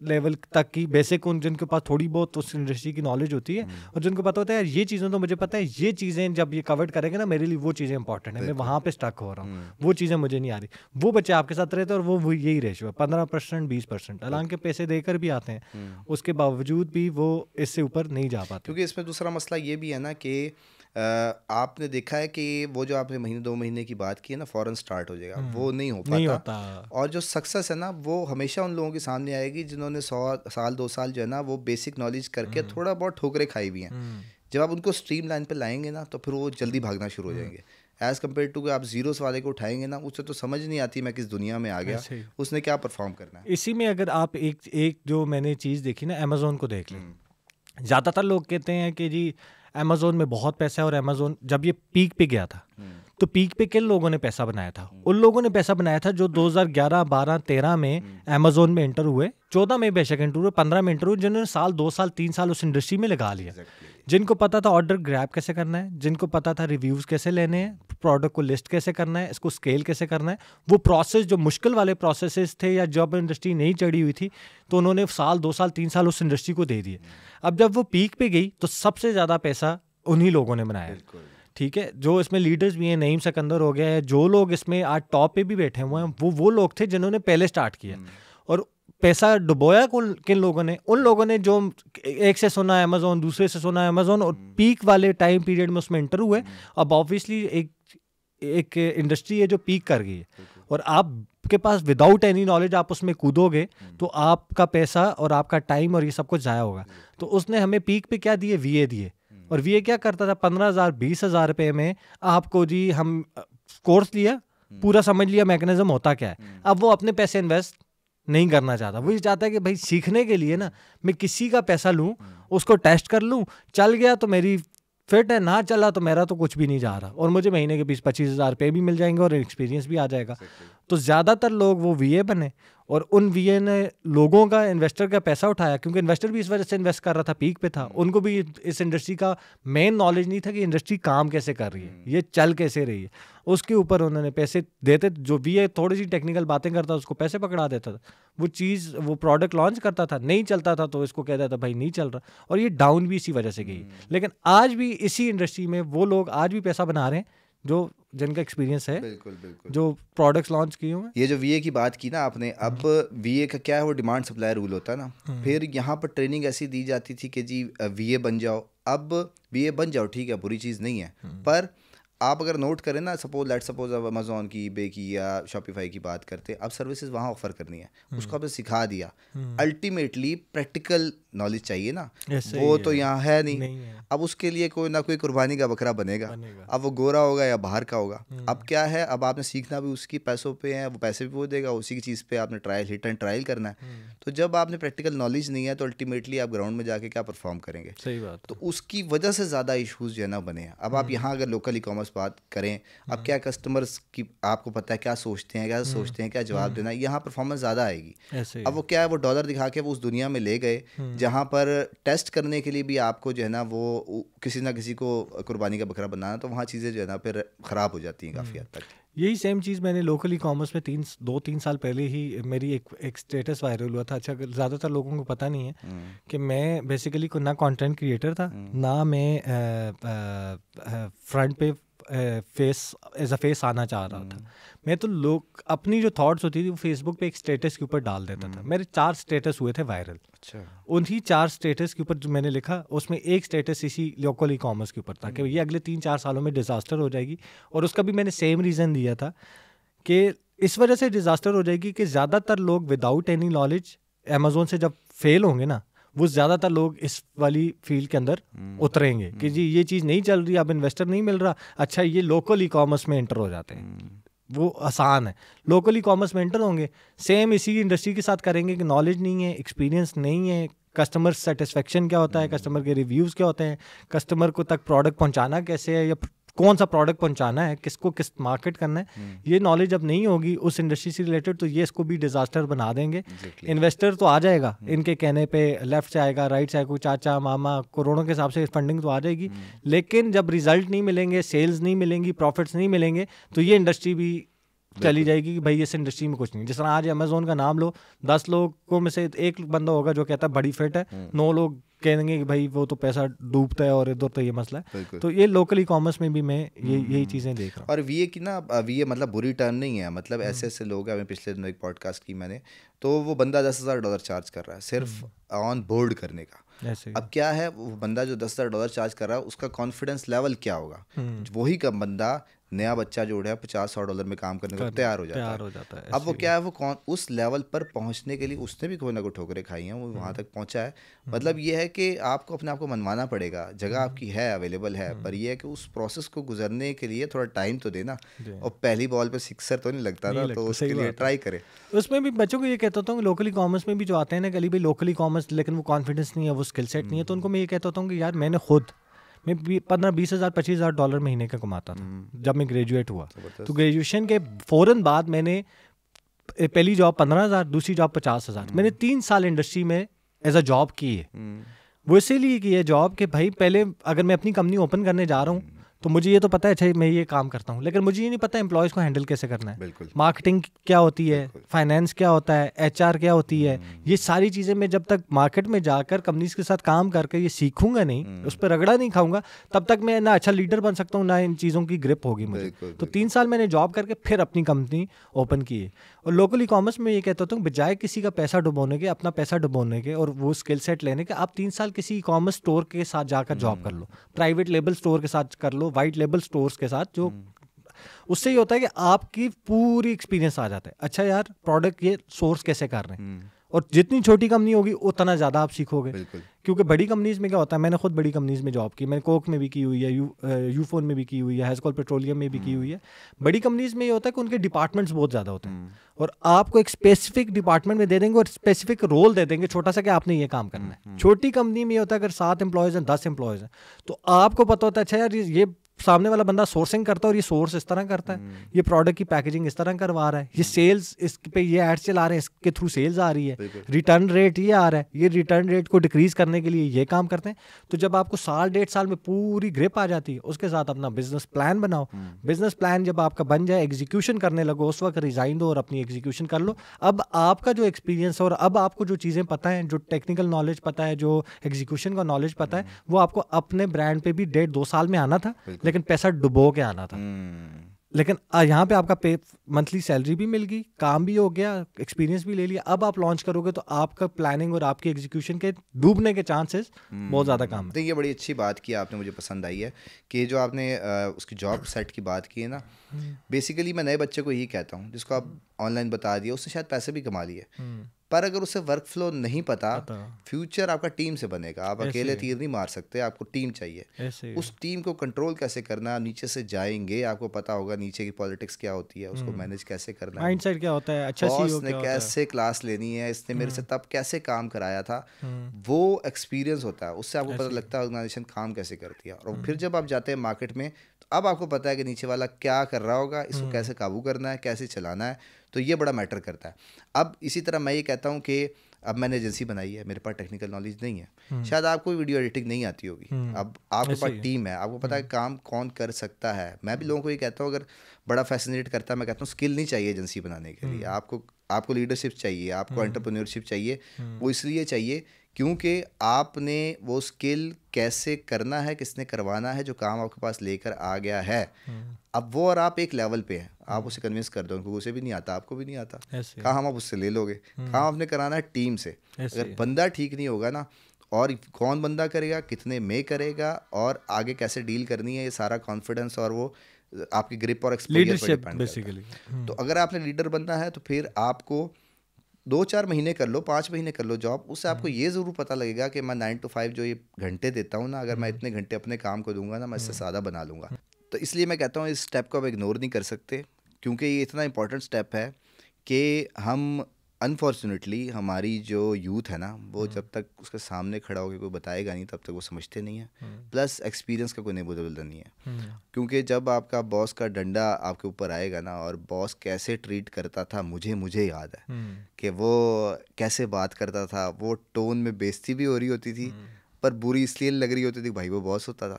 लेवल तक की बेसिक, उन जिनके पास थोड़ी बहुत उस इंडस्ट्री की नॉलेज होती है, और जिनको पता होता है यार ये चीज़ें तो मुझे पता है, ये चीज़ें जब ये कवर करेंगे ना मेरे लिए वो चीज़ें इंपॉर्टेंट है, मैं वहाँ पे स्टक हो रहा हूँ, वो चीज़ें मुझे नहीं आ रही। वो बच्चे आपके साथ रहते हैं और वो यही रेशो है 15% 20%, हालांकि पैसे देकर भी आते हैं, उसके बावजूद भी वो इससे ऊपर नहीं जा पाते। क्योंकि इसमें दूसरा मसला ये भी है ना कि आपने देखा है कि वो जो आपने महीने 2 महीने की बात की है ना, फ़ौरन स्टार्ट हो जाएगा, वो नहीं हो पाता। और जो सक्सेस है ना वो हमेशा उन लोगों के सामने आएगी जिन्होंने 100 साल 2 साल जो है ना वो बेसिक नॉलेज करके थोड़ा बहुत ठोकरें खाई हुई हैं। जब आप उनको स्ट्रीम लाइन पर लाएंगे ना तो फिर वो जल्दी भागना शुरू हो जाएंगे, एज़ कम्पेयर टू आप जीरोस वाले को उठाएंगे ना, उससे तो समझ नहीं आती मैं किस दुनिया में आ गया, उसने क्या परफॉर्म करना है। इसी में अगर आप एक जो मैंने चीज़ देखी ना, अमेज़ोन को देख लें। ज़्यादातर लोग कहते हैं कि जी अमेज़ोन में बहुत पैसा है, और अमेज़ोन जब ये पीक पे गया था तो पीक पे किन लोगों ने पैसा बनाया था? उन लोगों ने पैसा बनाया था जो 2011, 12, 13 में अमेजोन में एंटर हुए, 14 में बेशक एंटर हुए, 15 में एंटर हुए, जिन्होंने साल 2 साल 3 साल उस इंडस्ट्री में लगा लिया, जिनको पता था ऑर्डर ग्रैब कैसे करना है, जिनको पता था रिव्यूज़ कैसे लेने हैं, प्रोडक्ट को लिस्ट कैसे करना है, इसको स्केल कैसे करना है। वो प्रोसेस जो मुश्किल वाले प्रोसेसेस थे या जब इंडस्ट्री नहीं चढ़ी हुई थी, तो उन्होंने साल 2 साल 3 साल उस इंडस्ट्री को दे दिए। अब जब वो पीक पे गई तो सबसे ज़्यादा पैसा उन्हीं लोगों ने बनाया, ठीक है। जो इसमें लीडर्स भी हैं, नईम सिकंदर हो गया है, जो लोग इसमें आज टॉप पे भी बैठे हुए हैं, वो लोग थे जिन्होंने पहले स्टार्ट किया। और पैसा डुबोया किन लोगों ने? उन लोगों ने जो एक से सुना अमेजोन, दूसरे से सुना अमेजोन, और पीक वाले टाइम पीरियड में उसमें एंटर हुए। अब ऑब्वियसली एक इंडस्ट्री है जो पीक कर गई है, और आपके पास विदाउट एनी नॉलेज आप उसमें कूदोगे तो आपका पैसा और आपका टाइम और ये सब कुछ ज़ाया होगा। तो उसने हमें पीक पे क्या दिए? वीए दिए। और वीए क्या करता था? 15,000 20,000 रुपये में आपको जी हम कोर्स लिया, पूरा समझ लिया मैकेनिज्म होता क्या है। अब वो अपने पैसे इन्वेस्ट नहीं करना चाहता, वो ये चाहता है कि भाई सीखने के लिए ना मैं किसी का पैसा लूँ, उसको टेस्ट कर लूँ, चल गया तो मेरी फिट है, ना चला तो मेरा तो कुछ भी नहीं जा रहा, और मुझे महीने के 20-25,000 रुपये भी मिल जाएंगे और एक्सपीरियंस भी आ जाएगा। तो ज़्यादातर लोग वो वीए बने, और उन वीए ने लोगों का, इन्वेस्टर का पैसा उठाया, क्योंकि इन्वेस्टर भी इस वजह से इन्वेस्ट कर रहा था, पीक पे था। उनको भी इस इंडस्ट्री का मेन नॉलेज नहीं था कि इंडस्ट्री काम कैसे कर रही है, ये चल कैसे रही है। उसके ऊपर उन्होंने पैसे देते, जो वीए थोड़ी सी टेक्निकल बातें करता उसको पैसे पकड़ा देता था, वो प्रोडक्ट लॉन्च करता था, नहीं चलता था तो इसको कहता था भाई नहीं चल रहा, और ये डाउन भी इसी वजह से गई। लेकिन आज भी इसी इंडस्ट्री में वो लोग आज भी पैसा बना रहे हैं जो जिनका एक्सपीरियंस है, बिल्कुल जो प्रोडक्ट्स लॉन्च किए हुए। ये जो वीए की बात की ना आपने, अब वीए का क्या है, वो डिमांड सप्लाई रूल होता है ना। फिर यहाँ पर ट्रेनिंग ऐसी दी जाती थी कि जी वीए बन जाओ। अब वीए बन जाओ, ठीक है, बुरी चीज़ नहीं है, पर आप अगर नोट करें ना, सपोज अब अमेजोन की, ईबे की या शॉपिफाई की बात करते हैं, अब सर्विसेज वहाँ ऑफर करनी है, उसको आपने सिखा दिया। अल्टीमेटली प्रैक्टिकल नॉलेज चाहिए ना, वो तो यहाँ है नहीं। अब उसके लिए कोई ना कोई कुर्बानी का बकरा बनेगा। अब वो गोरा होगा या बाहर का होगा। अब क्या है, अब आपने सीखना भी उसकी पैसों पे है, वो पैसे भी वो देगा, उसी की चीज़ पे आपने हिट एंड ट्रायल करना है। तो जब आपने प्रैक्टिकल नॉलेज नहीं है तो अल्टीमेटली आप ग्राउंड में जाके क्या परफॉर्म करेंगे? सही बात। तो उसकी वजह से ज़्यादा इशूज़ जो है ना बने। अब आप यहाँ अगर लोकल ई कॉमर्स बात करें, अब क्या कस्टमर्स की आपको पता है क्या सोचते हैं, क्या जवाब देना है, यहाँ परफॉर्मेंस ज़्यादा आएगी। अब वो क्या है, वो डॉलर दिखा के वो उस दुनिया में ले गए जहाँ पर टेस्ट करने के लिए भी आपको जो है ना वो किसी ना किसी को कुर्बानी का बकरा बनाना, तो वहाँ चीज़ें जो है ना फिर ख़राब हो जाती हैं काफ़ी हद तक। यही सेम चीज़ मैंने लोकल ई कॉमर्स में 2-3 साल पहले ही मेरी एक स्टेटस वायरल हुआ था। अच्छा, ज़्यादातर लोगों को पता नहीं है कि मैं बेसिकली ना कंटेंट क्रिएटर था, ना मैं फ्रंट पे एज अ फेस आना चाह रहा था। मैं तो लोग अपनी जो थॉट्स होती थी वो फेसबुक पे एक स्टेटस के ऊपर डाल देता था। मेरे 4 स्टेटस हुए थे वायरल। अच्छा। उन्हीं 4 स्टेटस के ऊपर जो मैंने लिखा, उसमें एक स्टेटस इसी लोकल ई कॉमर्स के ऊपर था कि ये अगले 3-4 सालों में डिज़ास्टर हो जाएगी। और उसका भी मैंने सेम रीज़न दिया था कि इस वजह से डिज़ास्टर हो जाएगी कि ज़्यादातर लोग विदाउट एनी नॉलेज अमेजोन से जब फेल होंगे ना, वो ज़्यादातर लोग इस वाली फील्ड के अंदर उतरेंगे कि जी ये चीज़ नहीं चल रही, अब इन्वेस्टर नहीं मिल रहा, अच्छा ये लोकल ई कॉमर्स में एंटर हो जाते हैं, वो आसान है, लोकल ई कॉमर्स में एंटर होंगे। सेम इसी इंडस्ट्री के साथ करेंगे कि नॉलेज नहीं है, एक्सपीरियंस नहीं है, कस्टमर सेटिस्फेक्शन क्या होता है, कस्टमर के रिव्यूज़ क्या होते हैं, कस्टमर को तक प्रोडक्ट पहुंचाना कैसे है, या कौन सा प्रोडक्ट पहुंचाना है, किसको किस मार्केट करना है, ये नॉलेज जब नहीं होगी उस इंडस्ट्री से रिलेटेड, तो ये इसको भी डिजास्टर बना देंगे। इन्वेस्टर तो आ जाएगा, इनके कहने पे लेफ्ट से आएगा, राइट से आएगा, चाचा मामा करोड़ों के हिसाब से फंडिंग तो आ जाएगी, लेकिन जब रिजल्ट नहीं मिलेंगे, सेल्स नहीं मिलेंगी, प्रॉफिट्स नहीं मिलेंगे, तो ये इंडस्ट्री भी चली जाएगी कि भाई इस इंडस्ट्री में कुछ नहीं। जिस तरह आज अमेजोन का नाम लो, 10 लोगों में से एक बंदा होगा जो कहता है बड़ी फिट है, 9 लोग कहेंगे कि भाई वो तो पैसा डूबता है और इधर तो ये मसला है। तो ये लोकल ई कॉमर्स में भी मैं यही चीज़ें देख रहा हूँ। और वीए की ना, वीए मतलब बुरी टर्म नहीं है, मतलब ऐसे ऐसे लोग हैं, पिछले दिनों एक पॉडकास्ट की मैंने, तो वो बंदा $10,000 चार्ज कर रहा है सिर्फ ऑन बोर्ड करने का। अब क्या है, वो बंदा जो $10,000 चार्ज कर रहा है उसका कॉन्फिडेंस लेवल क्या होगा? वही का बंदा नया बच्चा जो है $50-100 में काम करने को तैयार हो जाता है। अब वो क्या है, वो उस लेवल पर पहुंचने के लिए उसने भी कोई ना कोई ठोकरें खाई हैं, वो वहाँ तक पहुंचा है। मतलब ये है कि आपको अपने आप को मनवाना पड़ेगा, जगह आपकी है, अवेलेबल है, पर ये है कि उस प्रोसेस को गुजरने के लिए थोड़ा टाइम तो देना। और पहली बॉल पे सिक्सर तो नहीं लगता ना, तो उसके लिए ट्राई करें। उसमें भी बच्चों को ये कहता हूँ, लोकल ई कॉमर्स में भी जो आते हैं ना, कभी लोकल ई कॉमर्स लेकिन वो कॉन्फिडेंस नहीं है, वो स्किल सेट नहीं है, तो उनको मैं ये कहता हूँ कि यार मैं 15-20 हज़ार $25,000 महीने का कमाता था जब मैं ग्रेजुएट हुआ। तो ग्रेजुएशन के फ़ौरन बाद मैंने पहली जॉब 15,000, दूसरी जॉब 50,000। मैंने 3 साल इंडस्ट्री में एज अ जॉब की है। वो इसीलिए की है जॉब कि भाई पहले अगर मैं अपनी कंपनी ओपन करने जा रहा हूँ तो मुझे ये तो पता है, अच्छा मैं ये काम करता हूँ, लेकिन मुझे ये नहीं पता एम्प्लॉयज़ को हैंडल कैसे करना है, मार्केटिंग क्या होती है, फाइनेंस क्या होता है, HR क्या होती है। ये सारी चीज़ें मैं जब तक मार्केट में जाकर कंपनीज के साथ काम करके ये सीखूंगा नहीं, उस पर रगड़ा नहीं खाऊंगा, तब तक मैं ना अच्छा लीडर बन सकता हूँ, ना इन चीज़ों की ग्रिप होगी मुझे। तो 3 साल मैंने जॉब करके फिर अपनी कंपनी ओपन की है। और लोकल ई कॉमर्स में ये कहता हूँ, बजाय किसी का पैसा डुबोने के, अपना पैसा डुबोने के और वो स्किल सेट लेने के, आप 3 साल किसी ई कॉमर्स स्टोर के साथ जाकर जॉब कर लो, प्राइवेट लेबल स्टोर के साथ कर लो, वाइट लेबल स्टोर्स के साथ। जो उससे ये होता है कि आपकी पूरी एक्सपीरियंस आ जाता है, अच्छा यार प्रोडक्ट ये सोर्स कैसे कर रहे हैं। और जितनी छोटी कंपनी होगी उतना ज़्यादा आप सीखोगे, क्योंकि बड़ी कंपनीज में क्या होता है, मैंने खुद बड़ी कंपनीज में जॉब की, मैंने कोक में भी की हुई है, यूफोन में भी की हुई है, हेज़कोल पेट्रोलियम में भी की हुई है। बड़ी कंपनीज में ये होता है कि उनके डिपार्टमेंट्स बहुत ज़्यादा होते हैं और आपको एक स्पेसिफिक डिपार्टमेंट में दे देंगे और स्पेसिफिक रोल दे देंगे छोटा सा कि आपने ये काम करना है। छोटी कंपनी में ये होता है अगर 7 एम्प्लॉयज़ हैं, 10 एम्प्लॉयज़ हैं, तो आपको पता होता है अच्छा यार ये सामने वाला बंदा सोर्सिंग करता है और ये सोर्स इस तरह करता है, ये प्रोडक्ट की पैकेजिंग इस तरह करवा रहा है, ये सेल्स इस पे ये एड्स चला रहे हैं, इसके थ्रू सेल्स आ रही है, रिटर्न रेट ये आ रहा है, ये रिटर्न रेट को डिक्रीज करने के लिए ये काम करते हैं। तो जब आपको 1.5 साल में पूरी ग्रिप आ जाती है, उसके साथ अपना बिजनेस प्लान बनाओ। बिजनेस प्लान जब आपका बन जाए, एग्जीक्यूशन करने लगो, उस वक्त रिजाइन दो और अपनी एग्जीक्यूशन कर लो। अब आपका जो एक्सपीरियंस है और अब आपको जो चीज़ें पता है, जो टेक्निकल नॉलेज पता है, जो एग्जीक्यूशन का नॉलेज पता है, वो आपको अपने ब्रांड पे भी 1.5-2 साल में आना था, लेकिन पैसा डुबो के आना था। लेकिन यहाँ पे आपका पे मंथली सैलरी भी मिल गई, काम भी हो गया, एक्सपीरियंस भी ले लिया। अब आप लॉन्च करोगे तो आपका प्लानिंग और आपकी एग्जीक्यूशन के डूबने के चांसेस बहुत ज़्यादा कम है। तो ये बड़ी अच्छी बात की आपने, मुझे पसंद आई है कि जो आपने उसकी जॉब सेट की बात की है ना, बेसिकली मैं नए बच्चे को यही कहता हूँ जिसको आप ऑनलाइन बता दिया, उससे शायद पैसे भी कमा लिए, पर अगर उसे वर्क फ्लो नहीं पता, फ्यूचर आपका टीम से बनेगा। आप अकेले तीर नहीं मार सकते, आपको टीम चाहिए। उस टीम को कंट्रोल कैसे करना, नीचे से जाएंगे, आपको पता होगा नीचे की पॉलिटिक्स क्या होती है, उसको मैनेज कैसे करना है, माइंडसेट क्या होता है, अच्छा बॉस ने कैसे क्लास लेनी है, इसने मेरे से तब कैसे काम कराया था, वो एक्सपीरियंस होता है, उससे आपको पता लगता है ऑर्गेनाइजेशन काम कैसे करती है। और फिर जब आप जाते हैं मार्केट में, तो अब आपको पता है कि नीचे वाला क्या कर रहा होगा, इसको कैसे काबू करना है, कैसे चलाना है, तो ये बड़ा मैटर करता है। अब इसी तरह मैं ये कहता हूँ कि अब मैंने एजेंसी बनाई है, मेरे पास टेक्निकल नॉलेज नहीं है, शायद आपको वीडियो एडिटिंग नहीं आती होगी, अब आपके पास टीम है, आपको पता है काम कौन कर सकता है। मैं भी लोगों को ये कहता हूँ, अगर बड़ा फैसिनेट करता है, मैं कहता हूँ स्किल नहीं चाहिए एजेंसी बनाने के लिए, आपको लीडरशिप चाहिए, आपको एंटरप्रेन्योरशिप चाहिए। वो इसलिए चाहिए क्योंकि आपने वो स्किल कैसे करना है, किसने करवाना है, जो काम आपके पास लेकर आ गया है, अब वो और आप एक लेवल पे हैं, आप उसे कन्विंस कर दो, उनको उसे भी नहीं आता, आपको भी नहीं आता, काम आप उससे ले लोगे, काम आपने कराना है टीम से। अगर बंदा ठीक नहीं होगा ना, और कौन बंदा करेगा, कितने में करेगा, और आगे कैसे डील करनी है, ये सारा कॉन्फिडेंस और वो आपकी ग्रिप और एक्सपोजर पर डिपेंड करता है। तो अगर आपने लीडर बनना है तो फिर आपको 2-4 महीने कर लो, 5 महीने कर लो जॉब, उससे आपको ये ज़रूर पता लगेगा कि मैं 9 to 5 जो ये घंटे देता हूँ ना, अगर मैं इतने घंटे अपने काम को दूंगा ना, मैं इससे ज़्यादा बना लूँगा। तो इसलिए मैं कहता हूँ इस स्टेप को आप इग्नोर नहीं कर सकते, क्योंकि ये इतना इंपॉर्टेंट स्टेप है कि हम अनफॉर्चुनेटली हमारी जो यूथ है ना, वो जब तक उसके सामने खड़ा होकर कोई बताएगा नहीं, तब तक वो समझते नहीं है। प्लस एक्सपीरियंस का कोई नेबुलर नहीं है, क्योंकि जब आपका बॉस का डंडा आपके ऊपर आएगा ना, और बॉस कैसे ट्रीट करता था, मुझे याद है कि वो कैसे बात करता था, वो टोन में बेइज्जती भी हो रही होती थी, पर बुरी इसलिए लग रही होती थी भाई वो बॉस होता था।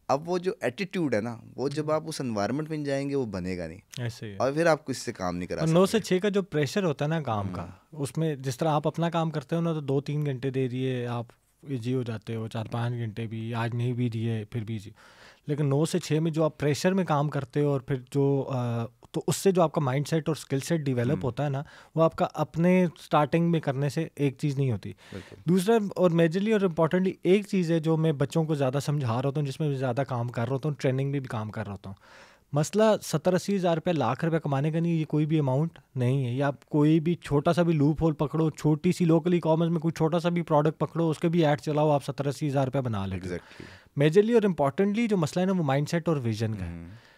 अब वो जो एटीट्यूड है ना, वो जब आप उस एनवायरनमेंट में जाएंगे वो बनेगा नहीं, ऐसे ही। और फिर आप किससे काम नहीं करा सकते। 9 से 6 का जो प्रेशर होता है ना काम का, उसमें जिस तरह आप अपना काम करते हो ना, तो 2-3 घंटे दे दिए आप इजी हो जाते हो, 4-5 घंटे भी आज नहीं भी दिए फिर भी इजी। लेकिन 9 से 6 में जो आप प्रेशर में काम करते हो, और फिर जो तो उससे जो आपका माइंडसेट और स्किल सेट डिवेलप होता है ना, वो आपका अपने स्टार्टिंग में करने से एक चीज़ नहीं होती। दूसरा और मेजरली और इम्पॉर्टेंटली एक चीज़ है जो मैं बच्चों को ज़्यादा समझा रहा होता हूँ, जिसमें मैं ज़्यादा काम कर रहा होता हूँ, ट्रेनिंग में भी काम कर रहा होता हूँ। मसला 70-80 हज़ार रुपये, लाख रुपये कमाने का नहीं, ये कोई भी अमाउंट नहीं है। या आप कोई भी छोटा सा भी लूप होल पकड़ो, छोटी सी लोकल ई कॉमर्स में कोई छोटा सा भी प्रोडक्ट पकड़ो, उसके भी ऐड चलाओ, आप 70-80 हज़ार रुपये बना लेंगे। मेजरली और इम्पॉर्टेंटली जो मसला है ना, वो माइंडसेट और विजन का है।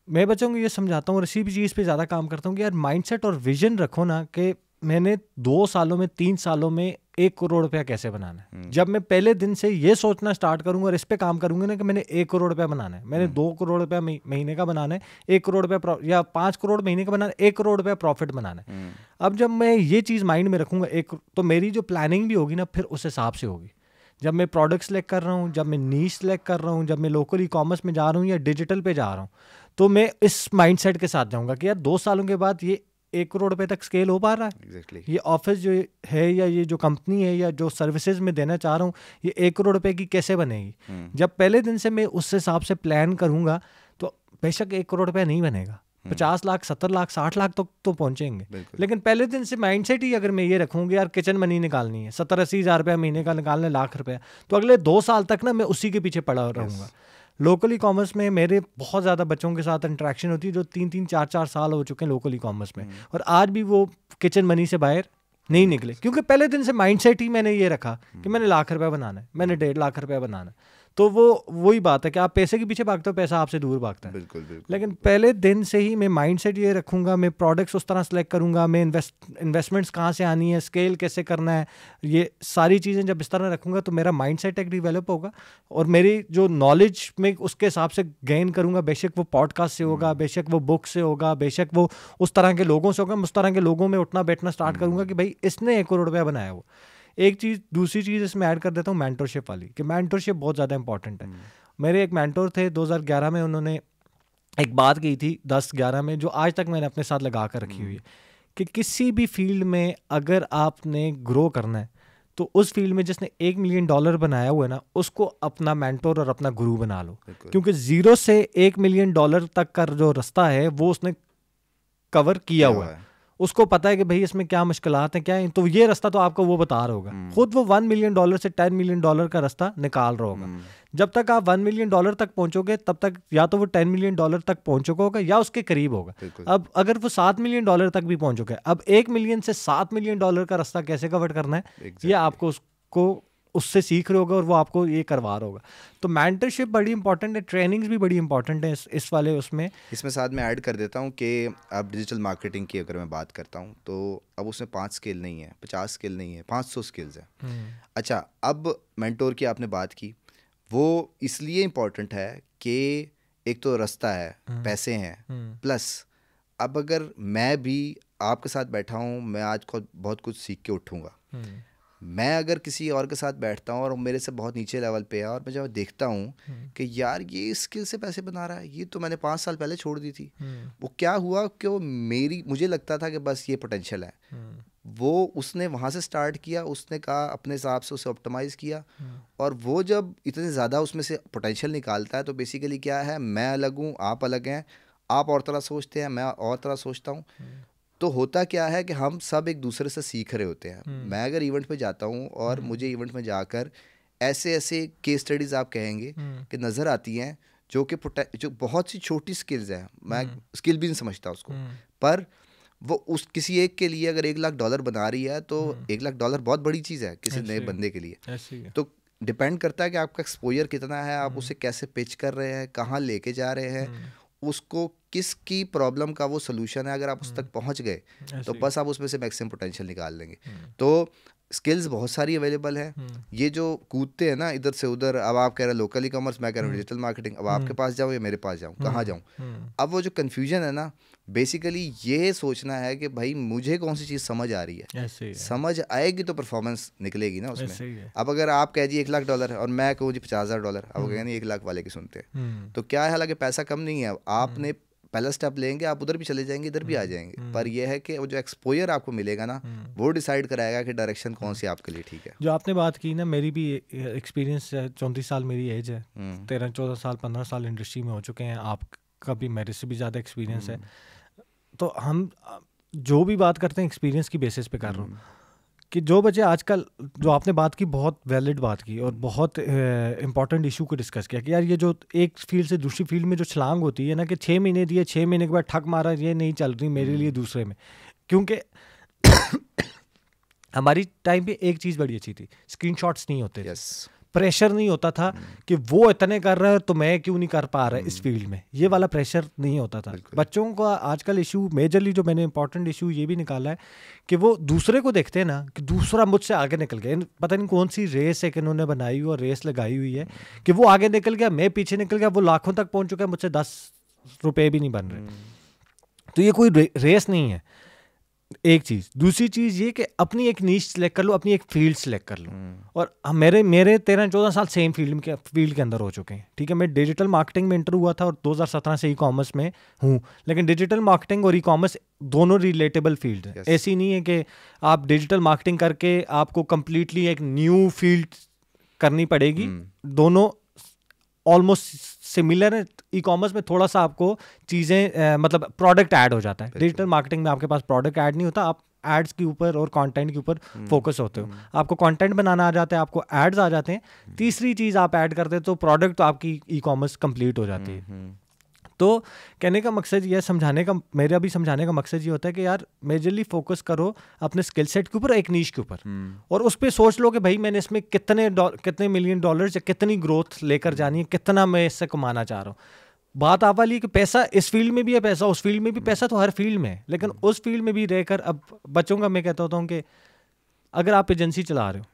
मैं बच्चों को ये समझाता हूँ और इसी भी चीज़ पे ज़्यादा काम करता हूँ कि यार माइंडसेट और विजन रखो ना, कि मैंने 2 सालों में 3 सालों में 1 करोड़ रुपया कैसे बनाना है। जब मैं पहले दिन से ये सोचना स्टार्ट करूंगा और इस पे काम करूंगा ना कि मैंने 1 करोड़ रुपया बनाना है, मैंने 2 करोड़ रुपया महीने का बनाना है, 1 करोड़ रुपया या 5 करोड़ महीने का बनाना है, 1 करोड़ रुपया प्रॉफिट बनाना है। अब जब मैं ये चीज़ माइंड में रखूंगा तो मेरी जो प्लानिंग भी होगी ना फिर उस हिसाब से होगी। जब मैं प्रोडक्ट सेलेक्ट कर रहा हूँ, जब मैं नीश सेलेक्ट कर रहा हूँ, जब मैं लोकल ई कॉमर्स में जा रहा हूँ या डिजिटल पे जा रहा हूँ, तो मैं इस माइंडसेट के साथ जाऊँगा कि यार 2 सालों के बाद ये 1 करोड़ रुपए तक स्केल हो पा रहा है। Exactly. ये ऑफिस जो है या ये जो कंपनी है या जो सर्विसेज में देना चाह रहा हूँ, ये 1 करोड़ रुपए की कैसे बनेगी। जब पहले दिन से मैं उस हिसाब से प्लान करूँगा तो बेशक 1 करोड़ रुपया नहीं बनेगा, 50 लाख 70 लाख 60 लाख तक तो पहुंचेंगे। लेकिन पहले दिन से माइंडसेट ही अगर मैं ये रखूँगी यार किचन मनी निकालनी है, 70-80 हज़ार रुपया महीने का निकालना है, लाख रुपया, तो अगले 2 साल तक ना मैं उसी के पीछे पड़ा रहूँगा। लोकल ई कॉमर्स में मेरे बहुत ज़्यादा बच्चों के साथ इंटरेक्शन होती है जो 3-3 4-4 साल हो चुके हैं लोकल ई कॉमर्स में, और आज भी वो किचन मनी से बाहर नहीं निकले, क्योंकि पहले दिन से माइंडसेट ही मैंने ये रखा कि मैंने लाख रुपया बनाना है, मैंने 1.5 लाख रुपया बनाना है। तो वही बात है कि आप पैसे के पीछे भागते हो, पैसा आपसे दूर भागता है। बिल्कुल। लेकिन पहले दिन से ही मैं माइंडसेट ये रखूंगा, मैं प्रोडक्ट्स उस तरह सेलेक्ट करूंगा, मैं इन्वेस्टमेंट्स कहाँ से आनी है, स्केल कैसे करना है, ये सारी चीज़ें जब इस तरह रखूंगा तो मेरा माइंडसेट एक डेवलप होगा और मेरी जो नॉलेज में उसके हिसाब से गेन करूंगा, बेशक वो पॉडकास्ट से होगा, बेशक वो बुक से होगा, बेशक वो उस तरह के लोगों से होगा, उस तरह के लोगों में उठना बैठना स्टार्ट करूंगा कि भाई इसने 1 करोड़ रुपया बनाया। वो एक चीज़, दूसरी चीज़ इसमें ऐड कर देता हूँ मेंटरशिप वाली, कि मेंटरशिप बहुत ज़्यादा इंपॉर्टेंट है। मेरे एक मेंटर थे 2011 में, उन्होंने एक बात की थी 10-11 में जो आज तक मैंने अपने साथ लगा कर रखी हुई है कि किसी भी फील्ड में अगर आपने ग्रो करना है तो उस फील्ड में जिसने $1 मिलियन बनाया हुआ है ना, उसको अपना मेंटर और अपना गुरु बना लो, क्योंकि 0 से $1 मिलियन तक का जो रास्ता है वो उसने कवर किया हुआ है। उसको पता है कि भाई इसमें क्या मुश्किलात हैं, क्या है, तो ये रास्ता तो आपको वो बता रहा होगा। खुद वो $1 मिलियन से $10 मिलियन का रास्ता निकाल रहा होगा। जब तक आप $1 मिलियन तक पहुंचोगे तब तक या तो वो $10 मिलियन तक पहुंच चुका होगा या उसके करीब होगा। अब अगर वो $7 मिलियन तक भी पहुंच चुका है, अब $1 मिलियन से $7 मिलियन का रास्ता कैसे कवर करना है, ये आपको उसको उससे सीख रहे होगा और वो आपको ये करवा रहा होगा। तो मेंटरशिप बड़ी इंपॉर्टेंट है, ट्रेनिंग्स भी बड़ी इंपॉर्टेंट है इस वाले उसमें साथ में ऐड कर देता हूँ कि अब डिजिटल मार्केटिंग की अगर मैं बात करता हूँ तो अब उसमें 5 स्किल नहीं है, 50 स्किल नहीं है, 500 स्किल्स हैं। अच्छा, अब मेंटोर की आपने बात की, वो इसलिए इम्पोर्टेंट है कि एक तो रास्ता है, पैसे हैं, प्लस अब अगर मैं भी आपके साथ बैठा हूँ, मैं आज खुद बहुत कुछ सीख के उठूँगा। मैं अगर किसी और के साथ बैठता हूँ और मेरे से बहुत नीचे लेवल पे है और मैं जब देखता हूँ कि यार ये स्किल से पैसे बना रहा है, ये तो मैंने 5 साल पहले छोड़ दी थी, वो क्या हुआ कि वो मुझे लगता था कि बस ये पोटेंशियल है, वो उसने वहाँ से स्टार्ट किया, उसने कहा अपने हिसाब से उसे ऑप्टिमाइज़ किया, और वो जब इतने ज़्यादा उसमें से पोटेंशियल निकालता है तो बेसिकली क्या है, मैं अलग हूँ, आप अलग हैं, आप और तरह सोचते हैं, मैं और तरह सोचता हूँ, तो होता क्या है कि हम सब एक दूसरे से सीख रहे होते हैं। मैं अगर इवेंट पे जाता हूँ और मुझे इवेंट में जाकर ऐसे ऐसे केस स्टडीज़ आप कहेंगे कि नज़र आती हैं जो बहुत सी छोटी स्किल्स हैं, मैं स्किल भी नहीं समझता उसको, पर वो उस किसी एक के लिए अगर $1 लाख बना रही है तो $1 लाख बहुत बड़ी चीज़ है किसी नए बंदे के लिए। तो डिपेंड करता है कि आपका एक्सपोजर कितना है, आप उसे कैसे पिच कर रहे हैं, कहाँ लेके जा रहे हैं, उसको किसकी प्रॉब्लम का वो सोल्यूशन है। अगर आप उस तक पहुंच गए तो बस आप उसमें से मैक्सिमम पोटेंशियल निकाल लेंगे। तो स्किल्स बहुत सारी अवेलेबल हैं। ये जो कूदते हैं ना इधर से उधर, अब आप कह रहे हैं लोकल ई कॉमर्स, मैं कह रहा हूँ डिजिटल मार्केटिंग, अब आपके पास जाऊँ या मेरे पास जाऊँ, कहाँ जाऊँ, अब वो जो कन्फ्यूजन है ना, बेसिकली ये सोचना है कि भाई मुझे कौन सी चीज़ समझ आ रही है, समझ आएगी तो परफॉर्मेंस निकलेगी ना उसमें। अब अगर आप कह जी $1 लाख और मैं कहूँ जी $50,000, अब वो कहेंगे नहीं 1 लाख वाले की सुनते हैं, तो क्या है, हालांकि पैसा कम नहीं है, आपने पहला स्टेप लेंगे, आप उधर भी चले जाएंगे, इधर भी आ जाएंगे, पर यह है कि वो जो एक्सपोजर आपको मिलेगा ना, वो डिसाइड कराएगा कि डायरेक्शन कौन सी आपके लिए ठीक है। जो आपने बात की ना, मेरी भी एक्सपीरियंस 34 साल मेरी एज है, 13-14 साल 15 साल इंडस्ट्री में हो चुके हैं, आपका भी मेरे से भी ज़्यादा एक्सपीरियंस है, तो हम जो भी बात करते हैं एक्सपीरियंस की बेसिस पे कर रहा हूँ कि जो बच्चे आजकल, जो आपने बात की बहुत वैलिड बात की और बहुत इंपॉर्टेंट इशू को डिस्कस किया कि यार ये जो एक फील्ड से दूसरी फील्ड में जो छलांग होती है ना, कि 6 महीने दिए, 6 महीने के बाद ठक मारा, ये नहीं चल रही मेरे लिए दूसरे में, क्योंकि हमारी टाइम पे एक चीज़ बड़ी अच्छी थी, स्क्रीनशॉट्स नहीं होते। प्रेशर नहीं होता था कि वो इतने कर रहा है तो मैं क्यों नहीं कर पा रहा है इस फील्ड में, ये वाला प्रेशर नहीं होता था। बच्चों का आजकल इशू मेजरली जो मैंने इंपॉर्टेंट इशू ये भी निकाला है कि वो दूसरे को देखते हैं ना कि दूसरा मुझसे आगे निकल गया, पता नहीं कौन सी रेस है कि इन्होंने बनाई हुई और रेस लगाई हुई है कि वो आगे निकल गया, मैं पीछे निकल गया, वो लाखों तक पहुंच चुका है, मुझसे 10 रुपए भी नहीं बन रहे। तो ये कोई रेस नहीं है, एक चीज। दूसरी चीज ये कि अपनी एक नीश सेलेक्ट कर लो, अपनी एक फील्ड सेलेक्ट कर लो। और मेरे 13-14 साल सेम फील्ड के अंदर हो चुके हैं, ठीक है। मैं डिजिटल मार्केटिंग में इंटर हुआ था और 2017 से ई कॉमर्स में हूँ, लेकिन डिजिटल मार्केटिंग और ई कॉमर्स दोनों रिलेटेबल फील्ड है। ऐसी नहीं है कि आप डिजिटल मार्केटिंग करके आपको कंप्लीटली एक न्यू फील्ड करनी पड़ेगी, दोनों ऑलमोस्ट सिमिलर है। ई कॉमर्स में थोड़ा सा आपको चीज़ें मतलब प्रोडक्ट ऐड हो जाता है, डिजिटल मार्केटिंग में आपके पास प्रोडक्ट ऐड नहीं होता, आप एड्स के ऊपर और कंटेंट के ऊपर फोकस होते हो। आपको कंटेंट बनाना आ जाता है, आपको एड्स आ जाते हैं, तीसरी चीज़ आप ऐड करते हैं तो प्रोडक्ट तो आपकी ई कॉमर्स कंप्लीट हो जाती है। तो कहने का मकसद ये मेरा भी समझाने का मकसद ये होता है कि यार मेजरली फोकस करो अपने स्किल सेट के ऊपर, एक नीश के ऊपर, और उस पर सोच लो कि भाई मैंने इसमें कितने मिलियन डॉलर्स या कितनी ग्रोथ लेकर जानी है, कितना मैं इससे कमाना चाह रहा हूँ। बात आप वाली कि पैसा इस फील्ड में भी है, पैसा उस फील्ड में भी, पैसा तो हर फील्ड में है, लेकिन उस फील्ड में भी रहकर अब बच्चों का मैं कहता होता हूँ कि अगर आप एजेंसी चला रहे हो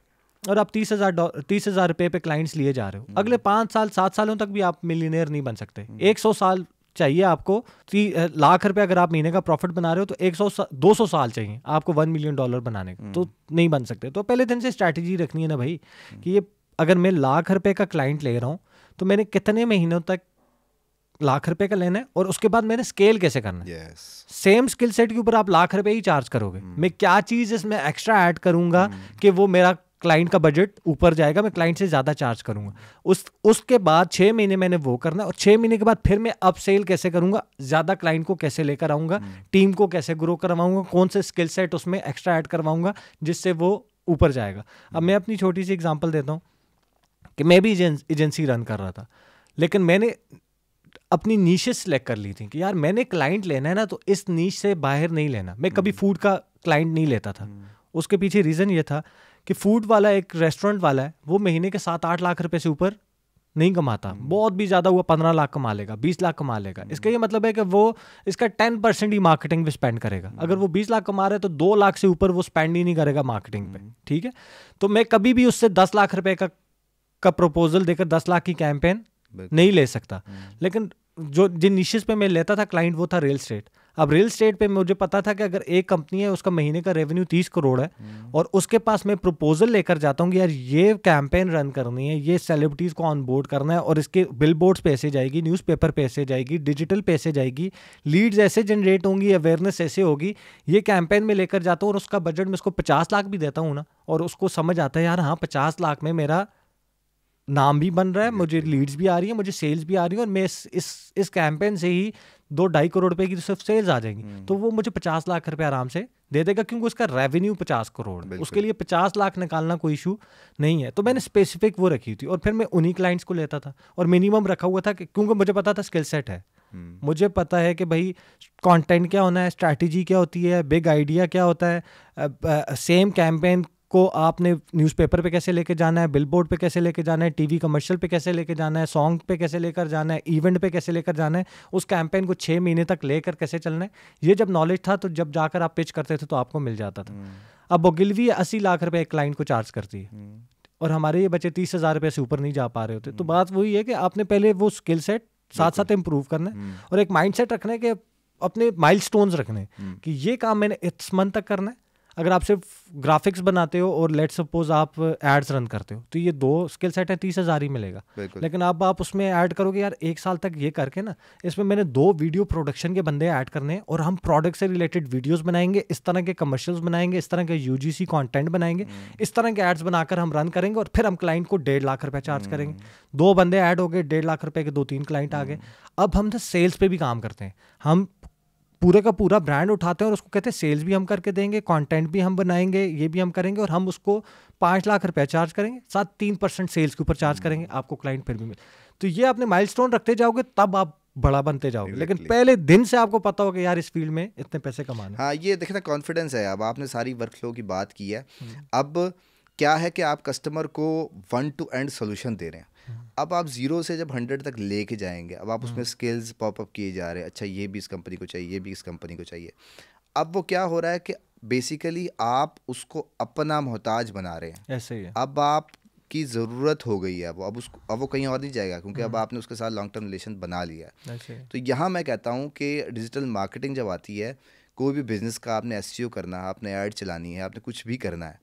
और आप 30,000 रुपये पे क्लाइंट्स लिए जा रहे हो, अगले 5 साल 7 सालों तक भी आप मिलियनेयर नहीं बन सकते। 100 साल चाहिए आपको, 3 लाख रुपए अगर आप महीने का प्रॉफिट बना रहे हो तो 200 साल चाहिए आपको $1 मिलियन बनाने का, तो नहीं बन सकते। तो पहले दिन से स्ट्रैटेजी रखनी है ना भाई कि ये अगर मैं लाख रुपए का क्लाइंट ले रहा हूँ तो मैंने कितने महीनों तक लाख रुपए का लेना है और उसके बाद मैंने स्केल कैसे करना है। सेम स्किल सेट के ऊपर आप लाख रुपए ही चार्ज करोगे, मैं क्या चीज़ इसमें एक्स्ट्रा ऐड करूंगा कि वो मेरा क्लाइंट का बजट ऊपर जाएगा, मैं क्लाइंट से ज़्यादा चार्ज करूंगा। उसके बाद 6 महीने मैंने वो करना है और 6 महीने के बाद फिर मैं अप सेल कैसे करूंगा, ज़्यादा क्लाइंट को कैसे लेकर आऊँगा, टीम को कैसे ग्रो करवाऊंगा, कौन से स्किल सेट उसमें एक्स्ट्रा ऐड करवाऊंगा जिससे वो ऊपर जाएगा। अब मैं अपनी छोटी सी एग्जाम्पल देता हूँ कि मैं भी एजेंसी रन कर रहा था, लेकिन मैंने अपनी नीशेस सेलेक्ट कर ली थी कि यार मैंने क्लाइंट लेना है ना तो इस नीश से बाहर नहीं लेना। मैं कभी फूड का क्लाइंट नहीं लेता था, उसके पीछे रीज़न ये था कि फूड वाला एक रेस्टोरेंट वाला है, वो महीने के 7-8 लाख रुपए से ऊपर नहीं कमाता, बहुत भी ज़्यादा हुआ 15 लाख कमा लेगा, 20 लाख कमा लेगा। इसका ये मतलब है कि वो इसका 10% ही मार्केटिंग पे स्पेंड करेगा। अगर वो 20 लाख कमा रहा है तो 2 लाख से ऊपर वो स्पेंड ही नहीं करेगा मार्केटिंग पे, ठीक है। तो मैं कभी भी उससे 10 लाख रुपए का प्रपोजल देकर 10 लाख की कैंपेन नहीं ले सकता। लेकिन जिन निशेस पे मैं लेता था क्लाइंट वो था रियल एस्टेट। अब रियल एस्टेट पे मुझे पता था कि अगर एक कंपनी है उसका महीने का रेवेन्यू 30 करोड़ है और उसके पास मैं प्रपोजल लेकर जाता हूँ कि यार ये कैंपेन रन करनी है, ये सेलिब्रिटीज़ को ऑन बोर्ड करना है और इसके बिल बोर्ड्स पे ऐसे जाएगी, न्यूज़पेपर पे ऐसे जाएगी, डिजिटल पे ऐसे जाएगी, लीड्स ऐसे जनरेट होंगी, अवेयरनेस ऐसे होगी, ये कैंपेन में लेकर जाता हूँ और उसका बजट में उसको 50 लाख भी देता हूँ ना, और उसको समझ आता है यार हाँ 50 लाख में मेरा नाम भी बन रहा है, मुझे लीड्स भी आ रही है, मुझे सेल्स भी आ रही है और मैं इस कैंपेन से ही 2-2.5 करोड़ रुपए की सिर्फ सेल्स आ जाएंगी, तो वो मुझे 50 लाख रुपए आराम से दे देगा क्योंकि उसका रेवेन्यू 50 करोड़, उसके लिए 50 लाख निकालना कोई इशू नहीं है। तो मैंने स्पेसिफिक वो रखी थी और फिर मैं उन्हीं क्लाइंट्स को लेता था और मिनिमम रखा हुआ था क्योंकि मुझे पता था स्किल सेट है, मुझे पता है कि भाई कंटेंट क्या होना है, स्ट्रैटेजी क्या होती है, बिग आइडिया क्या होता है, सेम कैंपेन को आपने न्यूज़पेपर पे कैसे लेके जाना है, बिलबोर्ड पे कैसे लेके जाना है, टीवी कमर्शियल पे कैसे लेके जाना है, सॉन्ग पे कैसे लेकर जाना है, इवेंट पे कैसे लेकर जाना है, उस कैंपेन को 6 महीने तक लेकर कैसे चलना है। ये जब नॉलेज था तो जब जाकर आप पिच करते थे तो आपको मिल जाता था। अब ओगिलवी 80 लाख रुपए एक क्लाइंट को चार्ज करती है और हमारे ये बच्चे 30,000 रुपये से ऊपर नहीं जा पा रहे होते। तो बात वही है कि आपने पहले वो स्किल सेट साथ साथ इम्प्रूव करना है और एक माइंड सेट रखना है कि अपने माइलस्टोन्स रखने कि ये काम मैंने इस मंथ तक करना है। अगर आप सिर्फ ग्राफिक्स बनाते हो और लेट्स सपोज आप एड्स रन करते हो तो ये 2 स्किल सेट है, 30,000 ही मिलेगा। लेकिन अब आप उसमें ऐड करोगे यार 1 साल तक ये करके ना, इसमें मैंने 2 वीडियो प्रोडक्शन के बंदे ऐड करने हैं और हम प्रोडक्ट से रिलेटेड वीडियोस बनाएंगे, इस तरह के कमर्शियल्स बनाएंगे, इस तरह के यूजीसी कंटेंट बनाएंगे, इस तरह के एड्स बनाकर हम रन करेंगे और फिर हम क्लाइंट को 1.5 लाख रुपए चार्ज करेंगे। 2 बंदे ऐड हो गए, 1.5 लाख रुपए के 2-3 क्लाइंट आ गए। अब हम सेल्स पे भी काम करते हैं, हम पूरे का पूरा ब्रांड उठाते हैं और उसको कहते हैं सेल्स भी हम करके देंगे, कंटेंट भी हम बनाएंगे, ये भी हम करेंगे और हम उसको 5 लाख रुपया चार्ज करेंगे, साथ 3% सेल्स के ऊपर चार्ज करेंगे, आपको क्लाइंट फिर भी मिले। तो ये अपने माइलस्टोन रखते जाओगे तब आप बड़ा बनते जाओगे। लेकिन पहले दिन से आपको पता होगा यार इस फील्ड में इतने पैसे कमाने। हाँ, ये देखना कॉन्फिडेंस है। अब आपने सारी वर्कफ्लो की बात की है, अब क्या है कि आप कस्टमर को वन टू एंड सोल्यूशन दे रहे हैं। अब आप 0 से जब 100 तक लेके जाएंगे, अब आप उसमें स्किल्स पॉपअप किए जा रहे हैं, अच्छा ये भी इस कंपनी को चाहिए, ये भी इस कंपनी को चाहिए। अब वो क्या हो रहा है कि बेसिकली आप उसको अपना मोहताज बना रहे हैं। ऐसे ही है। अब आप की ज़रूरत हो गई है, अब वो कहीं और नहीं जाएगा, क्योंकि अब आपने उसके साथ लॉन्ग टर्म रिलेशन बना लिया है। ऐसे ही। तो यहाँ मैं कहता हूँ कि डिजिटल मार्केटिंग जब आती है, कोई भी बिज़नेस का, आपने एसईओ करना है, आपने ऐड चलानी है, आपने कुछ भी करना है,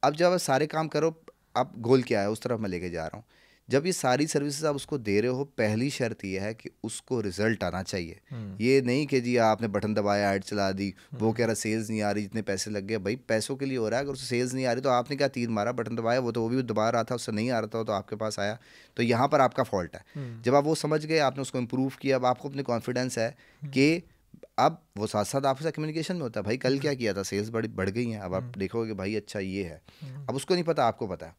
अब जब आप सारे काम करो, आप गोल क्या है उस तरफ मैं लेके जा रहा हूँ। जब ये सारी सर्विसेज आप उसको दे रहे हो, पहली शर्त ये है कि उसको रिजल्ट आना चाहिए। ये नहीं कि जी आपने बटन दबाया, ऐड चला दी, वो कह रहा सेल्स नहीं आ रही, जितने पैसे लग गए। भाई पैसों के लिए हो रहा है, अगर उससे सेल्स नहीं आ रही तो आपने क्या तीर मारा, बटन दबाया, वो भी दबा रहा था, उससे नहीं आ रहा था तो आपके पास आया, तो यहाँ पर आपका फॉल्ट है। जब आप वो समझ गए, आपने उसको इम्प्रूव किया, अब आपको अपनी कॉन्फिडेंस है कि अब वो साथ साथ आपके साथ कम्युनिकेशन में होता है, भाई कल क्या किया था, सेल्स बढ़ गई हैं, अब आप देखोगे कि भाई अच्छा ये है। अब उसको नहीं पता, आपको पता है,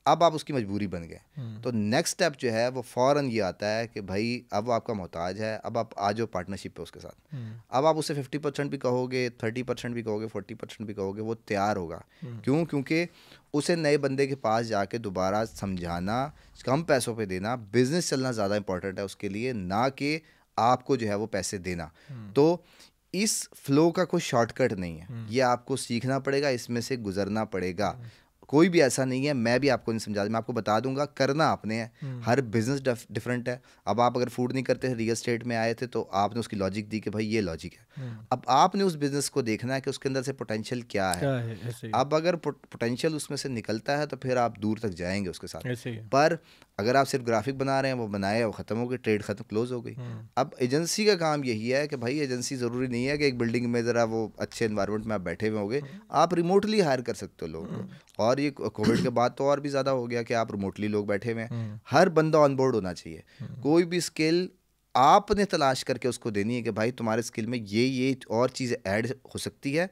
अब आप उसकी मजबूरी बन गए। तो नेक्स्ट स्टेप जो है वो फ़ौरन ये आता है कि भाई अब वो आपका मोहताज है, अब आप आ जाओ पार्टनरशिप पे उसके साथ। अब आप उसे 50% भी कहोगे, 30% भी कहोगे, 40% भी कहोगे, वो तैयार होगा। क्यों? क्योंकि उसे नए बंदे के पास जाके दोबारा समझाना, कम पैसों पे देना, बिजनेस चलना ज़्यादा इंपॉर्टेंट है उसके लिए, ना कि आपको जो है वो पैसे देना। तो इस फ्लो का कोई शॉर्टकट नहीं है, ये आपको सीखना पड़ेगा, इसमें से गुजरना पड़ेगा। कोई भी ऐसा नहीं है, मैं भी आपको नहीं समझा, मैं आपको बता दूंगा, करना आपने है। हर बिजनेस डिफरेंट है। अब आप अगर फूड नहीं करते थे, रियल एस्टेट में आए थे, तो आपने उसकी लॉजिक दी कि भाई ये लॉजिक है। अब आपने उस बिजनेस को देखना है कि उसके अंदर से पोटेंशियल क्या है। अब अगर पोटेंशियल उसमें से निकलता है तो फिर आप दूर तक जाएंगे उसके साथ। पर अगर आप सिर्फ ग्राफिक बना रहे हैं, वो बनाए, वो ख़त्म हो गई, ट्रेड ख़त्म, क्लोज हो गई। अब एजेंसी का काम यही है कि भाई एजेंसी ज़रूरी नहीं है कि एक बिल्डिंग में ज़रा वो अच्छे एनवायरनमेंट में आप बैठे हुए होंगे, आप रिमोटली हायर कर सकते हो लोगों को। और ये कोविड के बाद तो और भी ज़्यादा हो गया कि आप रिमोटली लोग बैठे हुए हैं। हर बंदा ऑन बोर्ड होना चाहिए। कोई भी स्किल आपने तलाश करके उसको देनी है कि भाई तुम्हारे स्किल में ये और चीज़ें ऐड हो सकती है,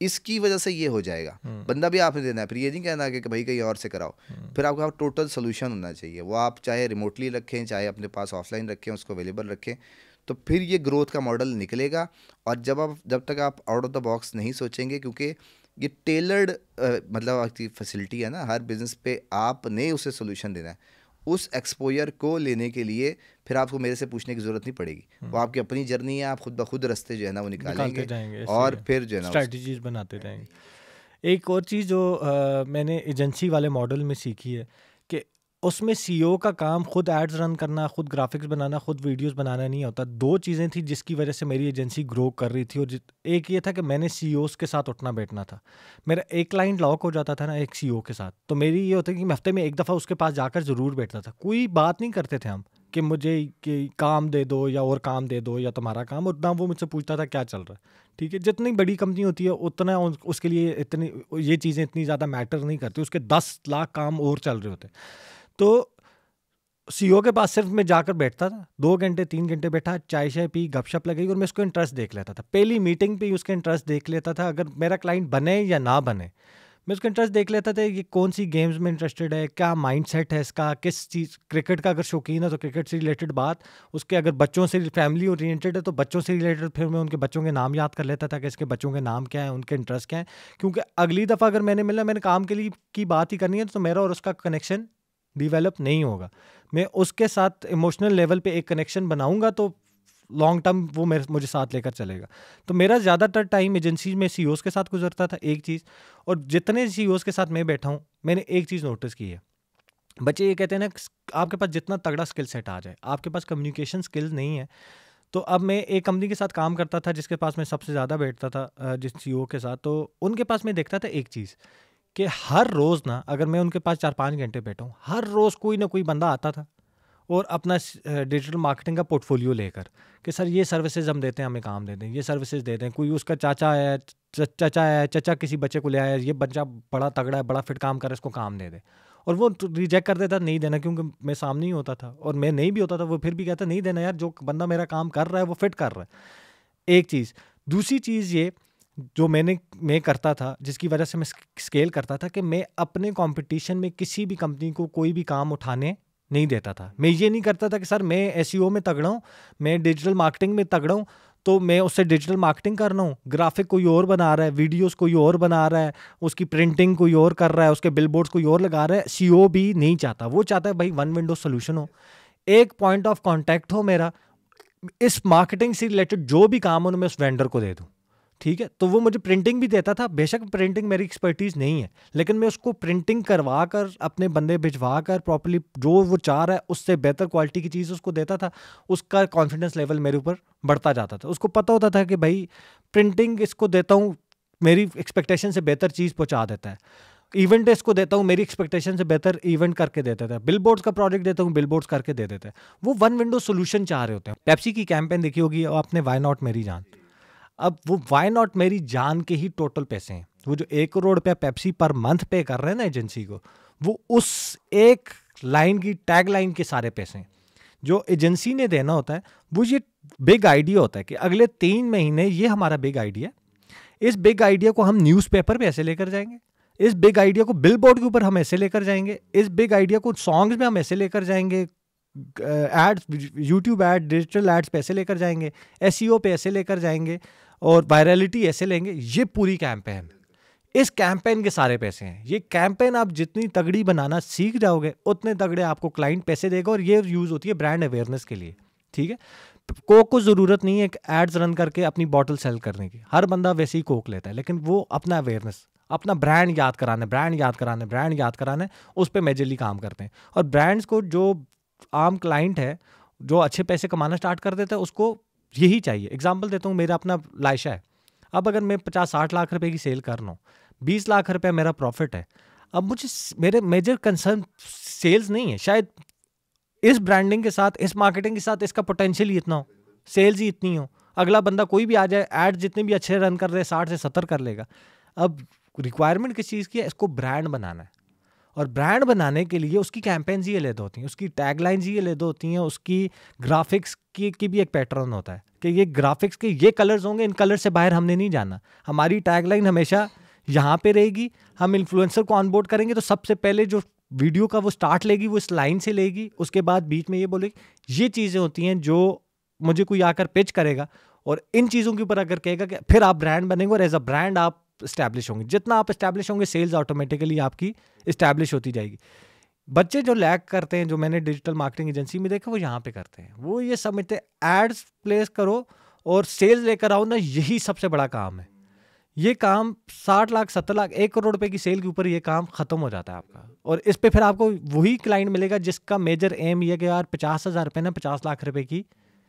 इसकी वजह से ये हो जाएगा। बंदा भी आपने देना है, फिर ये नहीं कहना कि भाई कहीं और से कराओ। फिर आपका टोटल सोल्यूशन होना चाहिए। वो आप चाहे रिमोटली रखें, चाहे अपने पास ऑफलाइन रखें, उसको अवेलेबल रखें, तो फिर ये ग्रोथ का मॉडल निकलेगा। और जब तक आप आउट ऑफ द बॉक्स नहीं सोचेंगे, क्योंकि ये टेलर्ड मतलब आपकी फैसिलिटी है ना, हर बिज़नेस पे आपने उसे सोल्यूशन देना है। उस एक्सपोजर को लेने के लिए फिर आपको मेरे से पूछने की ज़रूरत नहीं पड़ेगी, वो आपकी अपनी जर्नी है, आप खुद ब खुद रास्ते जो है ना वो निकालेंगे जाएंगे, और फिर जो है ना स्ट्रैटेजीज बनाते जाएंगे। एक और चीज़ जो मैंने एजेंसी वाले मॉडल में सीखी है कि उसमें सीईओ का काम खुद एड्स रन करना, खुद ग्राफिक्स बनाना, खुद वीडियोस बनाना नहीं होता। दो चीज़ें थी जिसकी वजह से मेरी एजेंसी ग्रो कर रही थी, और एक ये था कि मैंने सीईओस के साथ उठना बैठना था। मेरा एक क्लाइंट लॉक हो जाता था ना एक सीईओ के साथ, तो मेरी ये होता कि मैं हफ्ते में एक दफ़ा उसके पास जाकर ज़रूर बैठता था। कोई बात नहीं करते थे हम कि मुझे कि काम दे दो या और काम दे दो या तुम्हारा काम, और ना वो मुझसे पूछता था क्या चल रहा है। ठीक है, जितनी बड़ी कंपनी होती है उतना उसके लिए इतनी ये चीज़ें इतनी ज़्यादा मैटर नहीं करती, उसके 10 लाख काम और चल रहे होते। तो सीईओ के पास सिर्फ मैं जाकर बैठता था, 2 घंटे 3 घंटे बैठा, चाय शाय पी, गपशप लगाई, और मैं उसको इंटरेस्ट देख लेता था। पहली मीटिंग पे ही उसका इंटरेस्ट देख लेता था, अगर मेरा क्लाइंट बने या ना बने मैं उसका इंटरेस्ट देख लेता था कि कौन सी गेम्स में इंटरेस्टेड है, क्या माइंडसेट है इसका, किस चीज़, क्रिकेट का अगर शौकीन है तो क्रिकेट से रिलेटेड बात, उसके अगर बच्चों से फैमिली ओरिएंटेड है तो बच्चों से रिलेटेड फिर मैं उनके बच्चों के नाम याद कर लेता था कि इसके बच्चों के नाम क्या है, उनके इंटरेस्ट क्या है। क्योंकि अगली दफ़ा अगर मैंने काम के लिए की बात ही करनी है तो मेरा और उसका कनेक्शन डिवेलप नहीं होगा। मैं उसके साथ इमोशनल लेवल पे एक कनेक्शन बनाऊंगा तो लॉन्ग टर्म वो मुझे साथ लेकर चलेगा। तो मेरा ज़्यादातर टाइम एजेंसी में सीईओज़ के साथ गुजरता था, एक चीज़। और जितने सीईओज़ के साथ मैं बैठा हूँ, मैंने एक चीज़ नोटिस की है, बच्चे ये कहते हैं ना, आपके पास जितना तगड़ा स्किल सेट आ जाए, आपके पास कम्युनिकेशन स्किल नहीं है। तो अब मैं एक कंपनी के साथ काम करता था जिसके पास मैं सबसे ज़्यादा बैठता था, जिस सीईओ के साथ, तो उनके पास मैं देखता था एक चीज़ कि हर रोज़ ना, अगर मैं उनके पास 4-5 घंटे बैठा हूँ, हर रोज़ कोई ना कोई बंदा आता था और अपना डिजिटल मार्केटिंग का पोर्टफोलियो लेकर कि सर ये सर्विसेज हम देते हैं, हमें काम दे दें, ये सर्विसेज दे दें। कोई उसका चाचा है, चचा किसी बच्चे को ले आया, ये बच्चा बड़ा तगड़ा है, बड़ा फिट काम कर रहा है, इसको काम दे दे। और वो रिजेक्ट कर देता, नहीं देना, क्योंकि मैं सामने ही होता था और मैं नहीं भी होता था, वो फिर भी कहता नहीं देना यार, जो बंदा मेरा काम कर रहा है वो फिट कर रहा है। एक चीज़। दूसरी चीज़ ये जो मैं करता था, जिसकी वजह से मैं स्केल करता था, कि मैं अपने कंपटीशन में किसी भी कंपनी को कोई भी काम उठाने नहीं देता था। मैं ये नहीं करता था कि सर मैं एसईओ में तगड़ा हूँ, मैं डिजिटल मार्केटिंग में तगड़ा हूँ, तो मैं उससे डिजिटल मार्केटिंग कर रहा हूँ, ग्राफिक कोई और बना रहा है, वीडियोस कोई और बना रहा है, उसकी प्रिंटिंग कोई और कर रहा है, उसके बिलबोर्ड्स कोई और लगा रहा है। सीईओ भी नहीं चाहता, वो चाहता है भाई वन विंडो सोल्यूशन हो, एक पॉइंट ऑफ कॉन्टैक्ट हो मेरा, इस मार्केटिंग से रिलेटेड जो भी काम हो मैं उस वेंडर को दे दूँ, ठीक है। तो वो मुझे प्रिंटिंग भी देता था, बेशक प्रिंटिंग मेरी एक्सपर्टीज नहीं है, लेकिन मैं उसको प्रिंटिंग करवा कर अपने बंदे भिजवा कर प्रॉपर्ली जो वो चाह रहा है उससे बेहतर क्वालिटी की चीज़ उसको देता था। उसका कॉन्फिडेंस लेवल मेरे ऊपर बढ़ता जाता था, उसको पता होता था कि भाई प्रिंटिंग इसको देता हूँ मेरी एक्सपेक्टेशन से बेहतर चीज़ पहुँचा देता है, इवेंट इसको देता हूँ मेरी एक्सपेक्टेशन से बेहतर इवेंट करके देता था, बिलबोर्ड्स का प्रोजेक्ट देता हूँ बिलबोर्ड्स करके दे देता है। वो वन विंडो सोल्यूशन चाह रहे होते हैं। पेप्सी की कैंपेन देखी होगी आपने, वाई नॉट मेरी जान। अब वो वाई नॉट मेरी जान के ही टोटल पैसे हैं, वो जो 1 करोड़ रुपया पेप्सी पर मंथ पे कर रहे हैं ना एजेंसी को, वो उस एक लाइन की टैग लाइन के सारे पैसे हैं जो एजेंसी ने देना होता है। वो ये बिग आइडिया होता है कि अगले 3 महीने ये हमारा बिग आइडिया, इस बिग आइडिया को हम न्यूज़पेपर पे ऐसे लेकर जाएंगे, इस बिग आइडिया को बिलबोर्ड के ऊपर हम ऐसे लेकर जाएंगे, इस बिग आइडिया को सॉन्ग्स में हम ऐसे लेकर जाएंगे, ads, YouTube ad, digital ads पे ऐसे लेकर जाएंगे, एसईओ पे ऐसे लेकर जाएंगे, और वायरलिटी ऐसे लेंगे। ये पूरी कैंपेन, इस कैंपेन के सारे पैसे हैं। ये कैंपेन आप जितनी तगड़ी बनाना सीख जाओगे उतने तगड़े आपको क्लाइंट पैसे देगा, और ये यूज़ होती है ब्रांड अवेयरनेस के लिए, ठीक है। कोक को ज़रूरत नहीं है एड्स रन करके अपनी बॉटल सेल करने की, हर बंदा वैसे ही कोक लेता है, लेकिन वो अपना अवेयरनेस, अपना ब्रांड याद कराना, ब्रांड याद कराना, ब्रांड याद कराना, उस पर मेजरली काम करते हैं। और ब्रांड्स को जो आम क्लाइंट है जो अच्छे पैसे कमाना स्टार्ट कर देता है उसको यही चाहिए। एग्जांपल देता हूँ, मेरा अपना लायशा है, अब अगर मैं 50-60 लाख रुपए की सेल कर रहा हूँ, 20 लाख रुपया मेरा प्रॉफिट है, अब मुझे मेरे मेजर कंसर्न सेल्स नहीं है, शायद इस ब्रांडिंग के साथ, इस मार्केटिंग के साथ इसका पोटेंशियल ही इतना हो, सेल्स ही इतनी हो, अगला बंदा कोई भी आ जाए एड जितने भी अच्छे रन कर रहे 60 से 70 कर लेगा। अब रिक्वायरमेंट किस चीज़ की है, इसको ब्रांड बनाना है, और ब्रांड बनाने के लिए उसकी कैंपेन्स ही अलग होती हैं, उसकी टैगलाइंस ही अलग होती हैं, उसकी ग्राफिक्स की भी एक पैटर्न होता है कि ये ग्राफिक्स के ये कलर्स होंगे, इन कलर से बाहर हमने नहीं जाना, हमारी टैगलाइन हमेशा यहाँ पे रहेगी। हम इन्फ्लुएंसर को ऑनबोर्ड करेंगे तो सबसे पहले जो वीडियो का वो स्टार्ट लेगी वो इस लाइन से लेगी, उसके बाद बीच में ये बोलेगी। ये चीज़ें होती हैं जो मुझे कोई आकर पिच करेगा, और इन चीज़ों के ऊपर अगर कहेगा कि फिर आप ब्रांड बनेंगे, और एज अ ब्रांड आप इस्टेब्लिश होंगे। जितना आप इस्टेब्लिश होंगे सेल्स ऑटोमेटिकली आपकी इस्टेब्लिश होती जाएगी। बच्चे जो लैग करते हैं, जो मैंने डिजिटल मार्केटिंग एजेंसी में देखा, वो यहाँ पे करते हैं, वो ये समझते हैं एड्स प्लेस करो और सेल्स लेकर आओ ना, यही सबसे बड़ा काम है। ये काम 60 लाख 70 लाख 1 करोड़ रुपए की सेल के ऊपर ये काम खत्म हो जाता है आपका, और इस पे फिर आपको वही क्लाइंट मिलेगा जिसका मेजर एम ये कि यार 50,000 रुपये ना 50 लाख रुपए की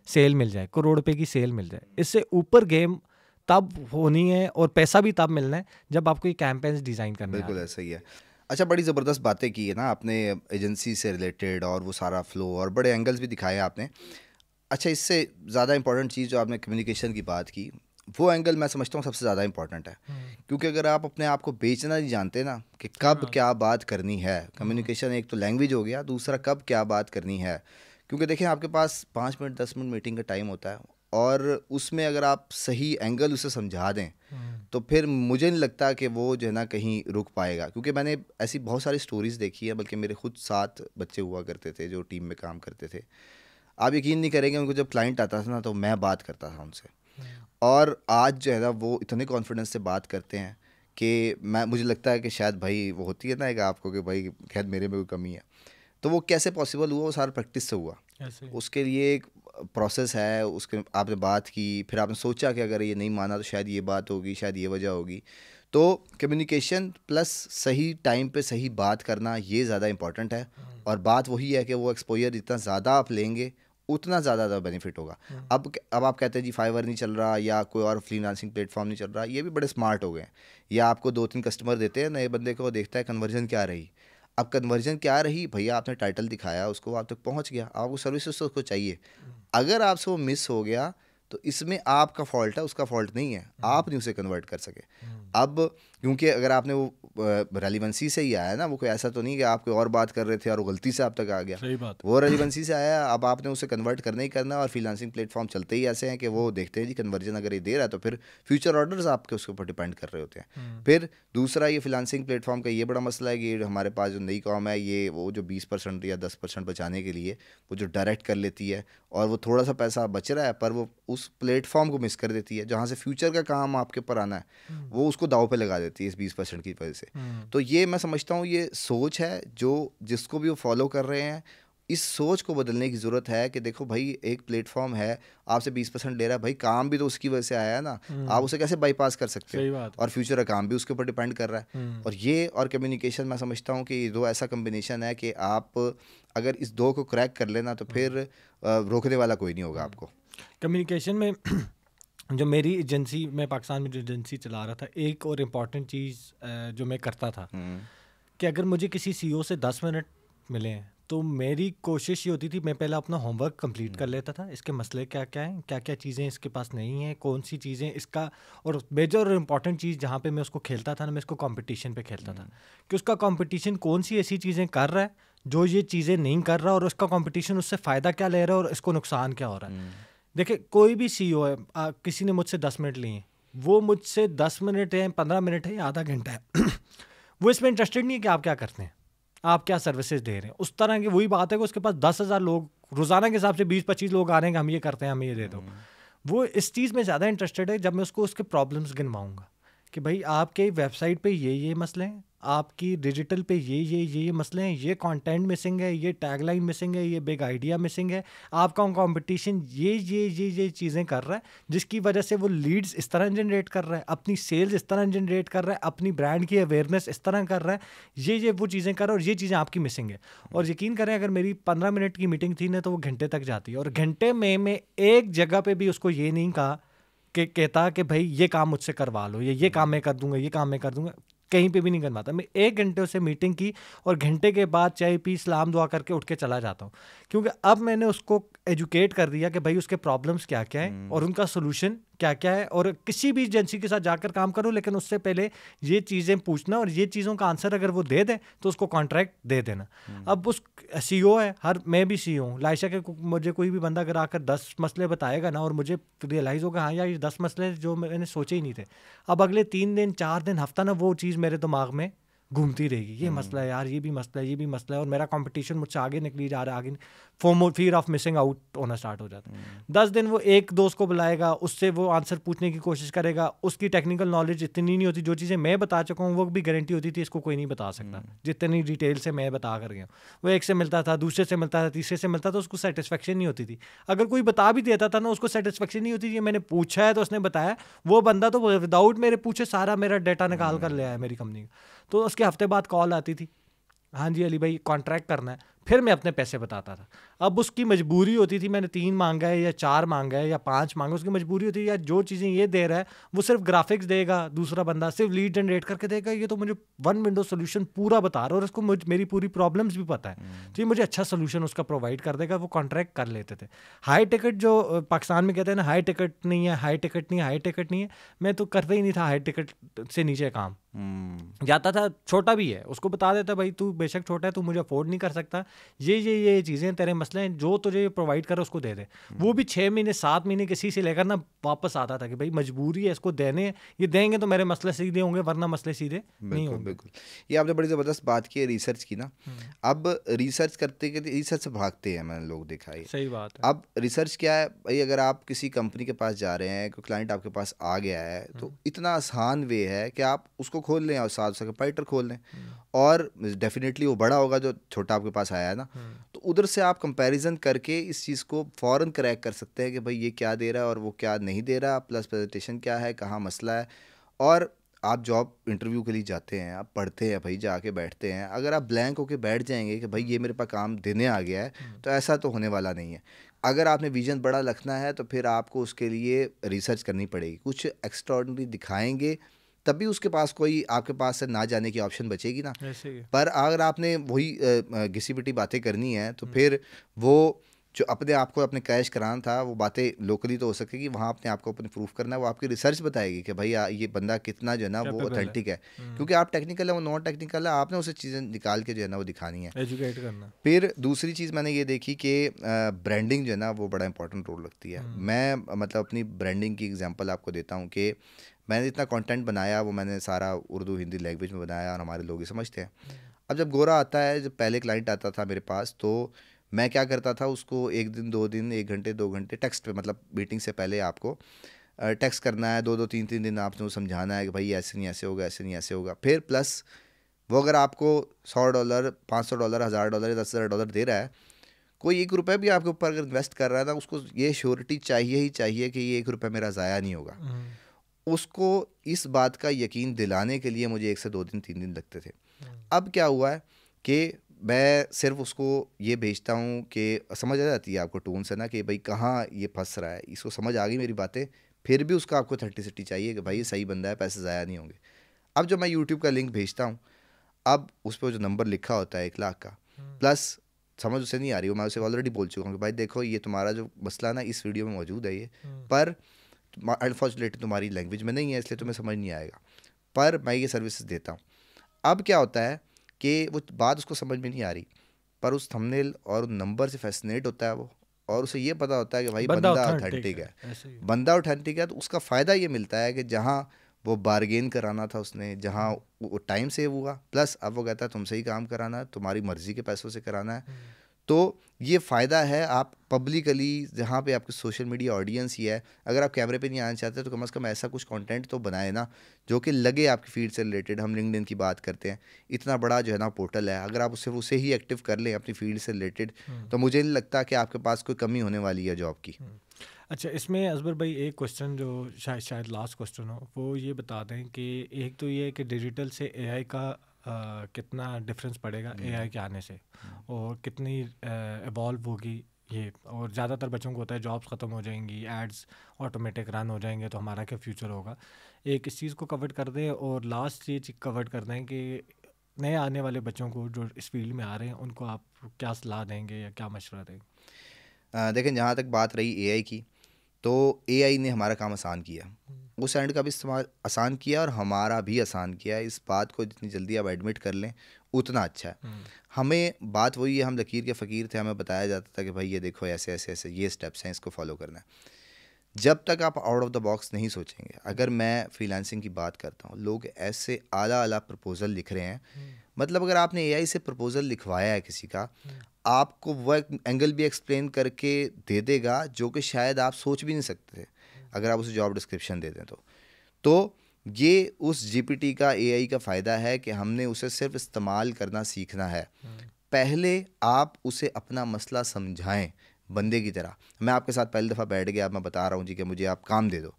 सेल मिल जाए, करोड़ रुपए की सेल मिल जाए। इससे ऊपर गेम तब होनी है और पैसा भी तब मिलना है जब आपको ये कैंपेन्स डिज़ाइन करने हैं। बिल्कुल ऐसा ही है। अच्छा, बड़ी ज़बरदस्त बातें की है ना आपने एजेंसी से रिलेटेड, और वो सारा फ्लो और बड़े एंगल्स भी दिखाए आपने। अच्छा, इससे ज़्यादा इंपॉर्टेंट चीज़ जो आपने कम्युनिकेशन की बात की, वो एंगल मैं समझता हूँ सबसे ज़्यादा इंपॉर्टेंट है, क्योंकि अगर आप अपने आप को बेचना नहीं जानते ना कि कब क्या बात करनी है, कम्युनिकेशन एक तो लैंग्वेज हो गया, दूसरा कब क्या बात करनी है। क्योंकि देखिए आपके पास 5 मिनट 10 मिनट मीटिंग का टाइम होता है, और उसमें अगर आप सही एंगल उसे समझा दें तो फिर मुझे नहीं लगता कि वो जो है ना कहीं रुक पाएगा। क्योंकि मैंने ऐसी बहुत सारी स्टोरीज़ देखी है, बल्कि मेरे खुद 7 बच्चे हुआ करते थे जो टीम में काम करते थे। आप यकीन नहीं करेंगे, उनको जब क्लाइंट आता था ना तो मैं बात करता था उनसे, और आज जो है ना वो इतने कॉन्फिडेंस से बात करते हैं कि मुझे लगता है कि शायद भाई वो होती है ना एक आपको कि भाई शायद मेरे में कोई कमी है। तो वो कैसे पॉसिबल हुआ? वो सारा प्रैक्टिस से हुआ। उसके लिए एक प्रोसेस है, उसके आपने बात की, फिर आपने सोचा कि अगर ये नहीं माना तो शायद ये बात होगी, शायद ये वजह होगी। तो कम्युनिकेशन प्लस सही टाइम पे सही बात करना, ये ज़्यादा इंपॉर्टेंट है। और बात वही है कि वो एक्सपोजर जितना ज़्यादा आप लेंगे उतना ज़्यादा बेनिफिट होगा। अब आप कहते हैं जी फाइवर नहीं चल रहा या कोई और फ्रीलांसिंग प्लेटफॉर्म नहीं चल रहा, ये भी बड़े स्मार्ट हो गए हैं। या आपको 2-3 कस्टमर देते हैं, नए बंदे को देखता है कन्वर्जन क्या रही। अब कन्वर्जन क्या रही भैया, आपने टाइटल दिखाया, उसको आप तक पहुंच गया, आपको सर्विसेज तो उसको चाहिए। अगर आपसे वो मिस हो गया तो इसमें आपका फॉल्ट है, उसका फॉल्ट नहीं है, आप नहीं उसे कन्वर्ट कर सके। अब क्योंकि अगर आपने वो रेलिवेंसी से ही आया ना, वो कोई ऐसा तो नहीं कि आप कोई और बात कर रहे थे और वो गलती से आप तक आ गया। सही बात। वो रेलिवेंसी से आया, अब आपने उसे कन्वर्ट करना ही करना। और फ्रीलांसिंग प्लेटफॉर्म चलते ही ऐसे हैं कि वो देखते हैं जी कन्वर्जन अगर ये दे रहा है तो फिर फ्यूचर ऑर्डर्स आपके उसके ऊपर डिपेंड कर रहे होते हैं। फिर दूसरा ये फ्रीलांसिंग प्लेटफॉर्म का ये बड़ा मसला है कि हमारे पास जो नई कॉम है, ये वो जो 20% या 10% बचाने के लिए वो जो डायरेक्ट कर लेती है, और वो थोड़ा सा पैसा बच रहा है पर वो उस प्लेटफॉर्म को मिस कर देती है जहाँ से फ्यूचर का काम आपके ऊपर आना है, वो उसको दाव पे लगा देती है इस 20% की वजह से। तो ये मैं समझता हूँ ये सोच है जो जिसको भी वो फॉलो कर रहे हैं, इस सोच को बदलने की ज़रूरत है कि देखो भाई एक प्लेटफॉर्म है, आपसे 20% ले रहा है, भाई काम भी तो उसकी वजह से आया है ना, आप उसे कैसे बाईपास कर सकते सही हो? बात। और फ्यूचर का काम भी उसके ऊपर डिपेंड कर रहा है। और ये और कम्युनिकेशन, मैं समझता हूँ कि ये दो ऐसा कम्बिनेशन है कि आप अगर इस दो को क्रैक कर लेना तो फिर रोकने वाला कोई नहीं होगा आपको। कम्युनिकेशन में जो मेरी एजेंसी, मैं पाकिस्तान में जो एजेंसी चला रहा था, एक और इम्पॉर्टेंट चीज़ जो मैं करता था कि अगर मुझे किसी सीईओ से 10 मिनट मिले तो मेरी कोशिश ये होती थी, मैं पहले अपना होमवर्क कंप्लीट कर लेता था, इसके मसले क्या क्या हैं, क्या क्या चीज़ें इसके पास नहीं हैं, कौन सी चीज़ें इसका, और मेजर और इम्पॉर्टेंट चीज़ जहाँ पे मैं उसको खेलता था ना, मैं इसको कंपटीशन पे खेलता था कि उसका कंपटीशन कौन सी ऐसी चीज़ें कर रहा है जो ये चीज़ें नहीं कर रहा, और उसका कंपटीशन उससे फ़ायदा क्या ले रहा है और इसको नुकसान क्या हो रहा है। देखिए कोई भी सीईओ है, किसी ने मुझसे 10 मिनट लिए, वो मुझसे 10 मिनट है, 15 मिनट है या आधा घंटा है वो इसमें इंटरेस्टेड नहीं है कि आप क्या करते हैं, आप क्या सर्विसेज दे रहे हैं। उस तरह की वही बात है कि उसके पास 10,000 लोग रोज़ाना के हिसाब से 20-25 लोग आ रहे हैं कि हम ये करते हैं, हम ये दे दो। वो इस चीज़ में ज़्यादा इंटरेस्टेड है जब मैं उसको उसके प्रॉब्लम्स गिनवाऊंगा कि भाई आपके वेबसाइट पे ये मसले हैं, आपकी डिजिटल पे ये मसले हैं, ये कंटेंट मिसिंग है, ये टैगलाइन मिसिंग है, ये बिग आइडिया मिसिंग है, आपका कंपटीशन ये चीज़ें कर रहा है जिसकी वजह से वो लीड्स इस तरह जनरेट कर रहा है, अपनी सेल्स इस तरह जनरेट कर रहा है, अपनी ब्रांड की अवेयरनेस इस तरह कर रहा है, ये वो चीज़ें कर रहा है और ये चीज़ें आपकी मिसिंग है। और यकीन करें अगर मेरी 15 मिनट की मीटिंग थी ना तो वो घंटे तक जाती है, और घंटे में मैं एक जगह पे भी उसको ये नहीं कहा कि कहता कि भाई ये काम मुझसे करवा लो, ये काम मैं कर दूंगा, ये काम मैं कर दूंगा, कहीं पे भी नहीं करवाता। मैं 1 घंटे से मीटिंग की और घंटे के बाद चाय पी, सलाम दुआ करके उठ के चला जाता हूँ, क्योंकि अब मैंने उसको एजुकेट कर दिया कि भाई उसके प्रॉब्लम्स क्या क्या हैं और उनका सोल्यूशन क्या क्या है। और किसी भी एजेंसी के साथ जाकर काम करो, लेकिन उससे पहले ये चीज़ें पूछना और ये चीज़ों का आंसर अगर वो दे दे तो उसको कॉन्ट्रैक्ट दे देना। अब उस सीईओ है, मैं भी सीईओ हूँ, लाइशा के मुझे कोई भी बंदा अगर आकर 10 मसले बताएगा ना और मुझे रियलाइज़ होगा हाँ यार ये 10 मसले जो मैंने सोचे ही नहीं थे, अब अगले 3 दिन 4 दिन हफ्ता ना वो चीज़ मेरे दिमाग में घूमती रहेगी, ये मसला है यार, ये भी मसला है, ये भी मसला है, और मेरा कंपटीशन मुझसे आगे निकली जा रहा है, आगे FOMO, fear of missing out होना स्टार्ट हो जाता है। 10 दिन वो एक दोस्त को बुलाएगा, उससे वो आंसर पूछने की कोशिश करेगा, उसकी टेक्निकल नॉलेज इतनी नहीं होती, जो चीज़ें मैं बता चुका हूँ वो भी गारंटी होती थी इसको कोई नहीं बता सकता जितनी डिटेल से मैं बता कर गया। वो एक से मिलता था, दूसरे से मिलता था, तीसरे से मिलता था, उसको सेटिस्फेक्शन नहीं होती थी। अगर कोई बता भी देता था ना उसको सेटिस्फेक्शन नहीं होती थी, मैंने पूछा है तो उसने बताया, वो बंदा तो विदाउट मेरे पूछे सारा मेरा डेटा निकाल कर ले आया मेरी कंपनी का। तो उसके हफ्ते बाद कॉल आती थी, हाँ जी अली भाई कॉन्ट्रैक्ट करना है, फिर मैं अपने पैसे बताता था। अब उसकी मजबूरी होती थी, मैंने 3 मांगा है या 4 मांगा है या 5 मांगा, उसकी मजबूरी होती है यार जो चीज़ें ये दे रहा है वो सिर्फ ग्राफिक्स देगा, दूसरा बंदा सिर्फ लीड जनरेट करके देगा, ये तो मुझे 1 विंडो सोल्यूशन पूरा बता रहा है और उसको मेरी पूरी प्रॉब्लम्स भी पता है, तो ये मुझे अच्छा सोल्यूशन उसका प्रोवाइड कर देगा। वो कॉन्ट्रैक्ट कर लेते थे। हाई टिकट जो पाकिस्तान में कहते हैं ना, हाई टिकट नहीं है, हाई टिकट नहीं है, हाई टिकट नहीं है, मैं तो करता ही नहीं था हाई टिकट से नीचे काम। जाता था, छोटा भी है उसको बता देता भाई तू बेशक छोटा है, तू मुझे अफोर्ड नहीं कर सकता, ये चीज़ें तेरे मसले हैं, जो तुझे प्रोवाइड करे उसको दे दे। वो भी 6 महीने 7 महीने किसी से लेकर ना वापस आता था कि भाई मजबूरी है, इसको देने, ये देंगे तो मेरे मसले सीधे होंगे वरना मसले सीधे नहीं होंगे। बिल्कुल, ये आपने बड़ी ज़बरदस्त बात की है रिसर्च की ना। अब रिसर्च करते करते रिसर्च से भागते हैं, मैंने लोग देखा है। सही बात है। अब रिसर्च क्या है भाई, अगर आप किसी कंपनी के पास जा रहे हैं, कोई क्लाइंट आपके पास आ गया है तो इतना आसान वे है कि आप उसको खोल लें और साथ उसका कंपटीटर खोल लें, और डेफिनेटली वो बड़ा होगा जो छोटा आपके पास आया है ना, तो उधर से आप कंपैरिजन करके इस चीज़ को फ़ौरन क्रैक कर सकते हैं कि भाई ये क्या दे रहा है और वो क्या नहीं दे रहा, प्लस प्रेजेंटेशन क्या है, कहाँ मसला है। और आप जॉब इंटरव्यू के लिए जाते हैं, आप पढ़ते हैं भाई, जाके बैठते हैं, अगर आप ब्लैंक होके बैठ जाएंगे कि भाई ये मेरे पास काम देने आ गया है, तो ऐसा तो होने वाला नहीं है। अगर आपने विजन बड़ा रखना है तो फिर आपको उसके लिए रिसर्च करनी पड़ेगी, कुछ एक्स्ट्राऑर्डिनरी दिखाएंगे तभी उसके पास कोई आपके पास से ना जाने की ऑप्शन बचेगी ना। पर अगर आपने वही घिसी पिटी बातें करनी है तो फिर वो जो अपने आप को अपने कैश कराना था, वो बातें लोकली तो हो सकेगी, वहाँ अपने आप को अपने प्रूफ करना है, वो आपकी रिसर्च बताएगी कि भाई ये बंदा कितना जो है ना वो ऑथेंटिक है। क्योंकि आप टेक्निकल है, वो नॉन टेक्निकल है, आपने उसे चीज़ें निकाल के जो है ना वो दिखानी है, एजुकेट करना। फिर दूसरी चीज़ मैंने ये देखी कि ब्रांडिंग जो है ना वो बड़ा इंपॉर्टेंट रोल रखती है। मैं मतलब अपनी ब्रांडिंग की एग्जांपल आपको देता हूँ कि मैंने इतना कंटेंट बनाया, वो मैंने सारा उर्दू हिंदी लैंग्वेज में बनाया और हमारे लोग ये समझते हैं। अब जब गोरा आता है, जब पहले क्लाइंट आता था मेरे पास, तो मैं क्या करता था, उसको 1 दिन 2 दिन 1 घंटे 2 घंटे टेक्स्ट पे, मतलब मीटिंग से पहले आपको टेक्स्ट करना है, 2 2 3 3 दिन आपने समझाना है कि भाई ऐसे नहीं ऐसे होगा, ऐसे नहीं ऐसे होगा। फिर प्लस वो अगर आपको $100 $500 $1000 $10,000 दे रहा है, कोई ₹1 भी आपके ऊपर अगर इन्वेस्ट कर रहा है ना, उसको ये श्योरिटी चाहिए ही चाहिए कि ये ₹1 मेरा ज़ाया नहीं होगा। उसको इस बात का यकीन दिलाने के लिए मुझे 1 से 2 दिन 3 दिन लगते थे। अब क्या हुआ है कि मैं सिर्फ उसको ये भेजता हूँ कि समझ आ जाती है आपको टोन से ना कि भाई कहाँ ये फंस रहा है, इसको समझ आ गई मेरी बातें, फिर भी उसका आपको ऑथेंटिसिटी चाहिए कि भाई ये सही बंदा है, पैसे ज़ाया नहीं होंगे। अब जब मैं यूट्यूब का लिंक भेजता हूँ, अब उस पर जो नंबर लिखा होता है 1 लाख का, प्लस समझ उसे नहीं आ रही हो, मैं उसे ऑलरेडी बोल चुका हूँ कि भाई देखो ये तुम्हारा जो मसला ना इस वीडियो में मौजूद है, ये पर अनफॉर्चुनेटली तुम्हारी लैंग्वेज में नहीं है, इसलिए तुम्हें समझ नहीं आएगा, पर मैं ये सर्विसेज देता हूँ। अब क्या होता है कि वो बात उसको समझ में नहीं आ रही, पर उस थंबनेल और नंबर से फैसिनेट होता है वो, और उसे ये पता होता है कि भाई बंदा ऑथेंटिक है, बंदा ऑथेंटिक है। तो उसका फ़ायदा ये मिलता है कि जहाँ वो बार्गेन कराना था उसने, जहाँ वो टाइम सेव हुआ, प्लस अब वो कहता है तुमसे ही काम कराना है, तुम्हारी मर्ज़ी के पैसों से कराना है। तो ये फ़ायदा है, आप पब्लिकली जहाँ पे आपकी सोशल मीडिया ऑडियंस ही है, अगर आप कैमरे पे नहीं आना चाहते तो कम से कम ऐसा कुछ कंटेंट तो बनाए ना जो कि लगे आपकी फील्ड से रिलेटेड। हम लिंक्डइन की बात करते हैं, इतना बड़ा जो है ना पोर्टल है, अगर आप उसे ही एक्टिव कर लें अपनी फील्ड से रिलेटेड, तो मुझे नहीं लगता कि आपके पास कोई कमी होने वाली है जॉब की। अच्छा, इसमें असबर भाई एक क्वेश्चन जो शायद लास्ट क्वेश्चन हो, वो ये बता दें कि एक तो ये है कि डिजिटल से एआई का कितना डिफरेंस पड़ेगा एआई के आने से, और कितनी इवॉल्व होगी ये, और ज़्यादातर बच्चों को होता है जॉब्स ख़त्म हो जाएंगी, एड्स ऑटोमेटिक रन हो जाएंगे, तो हमारा क्या फ्यूचर होगा। एक इस चीज़ को कवर कर दें, और लास्ट चीज़ कवर कर दें कि नए आने वाले बच्चों को जो इस फील्ड में आ रहे हैं उनको आप क्या सलाह देंगे या क्या मशवरा देंगे। देखें, जहाँ तक बात रही एआई की, तो एआई ने हमारा काम आसान किया, उस एंड का भी इस्तेमाल आसान किया और हमारा भी आसान किया है। इस बात को जितनी जल्दी आप एडमिट कर लें उतना अच्छा है। हमें बात वही है, हम लकीर के फ़कीर थे, हमें बताया जाता था कि भाई ये देखो ऐसे ऐसे ऐसे ये स्टेप्स हैं, इसको फॉलो करना है। जब तक आप आउट ऑफ द बॉक्स नहीं सोचेंगे, अगर मैं फ्रीलांसिंग की बात करता हूँ, लोग ऐसे आला आला प्रपोज़ल लिख रहे हैं, मतलब अगर आपने एआई से प्रपोज़ल लिखवाया है किसी का, आपको वो एक एंगल भी एक्सप्लेन करके दे देगा जो कि शायद आप सोच भी नहीं सकते थे अगर आप उसे जॉब डिस्क्रिप्शन दे दें। तो ये उस जीपीटी का, एआई का फ़ायदा है कि हमने उसे सिर्फ इस्तेमाल करना सीखना है। पहले आप उसे अपना मसला समझाएं बंदे की तरह। मैं आपके साथ पहली दफ़ा बैठ गया, मैं बता रहा हूँ जी कि मुझे आप काम दे दो।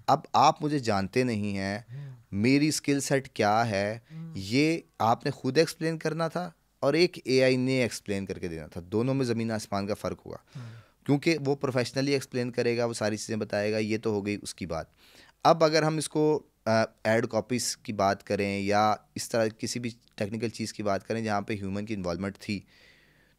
अब आप मुझे जानते नहीं हैं, मेरी स्किल सेट क्या है, ये आपने खुद एक्सप्लेन करना था और एक एआई ने एक्सप्लेन करके देना था। दोनों में ज़मीन आसमान का फ़र्क होगा, क्योंकि वो प्रोफेशनली एक्सप्लेन करेगा, वो सारी चीज़ें बताएगा। ये तो हो गई उसकी बात। अब अगर हम इसको एड कॉपीज़ की बात करें या इस तरह किसी भी टेक्निकल चीज़ की बात करें जहाँ पे ह्यूमन की इन्वॉल्वमेंट थी,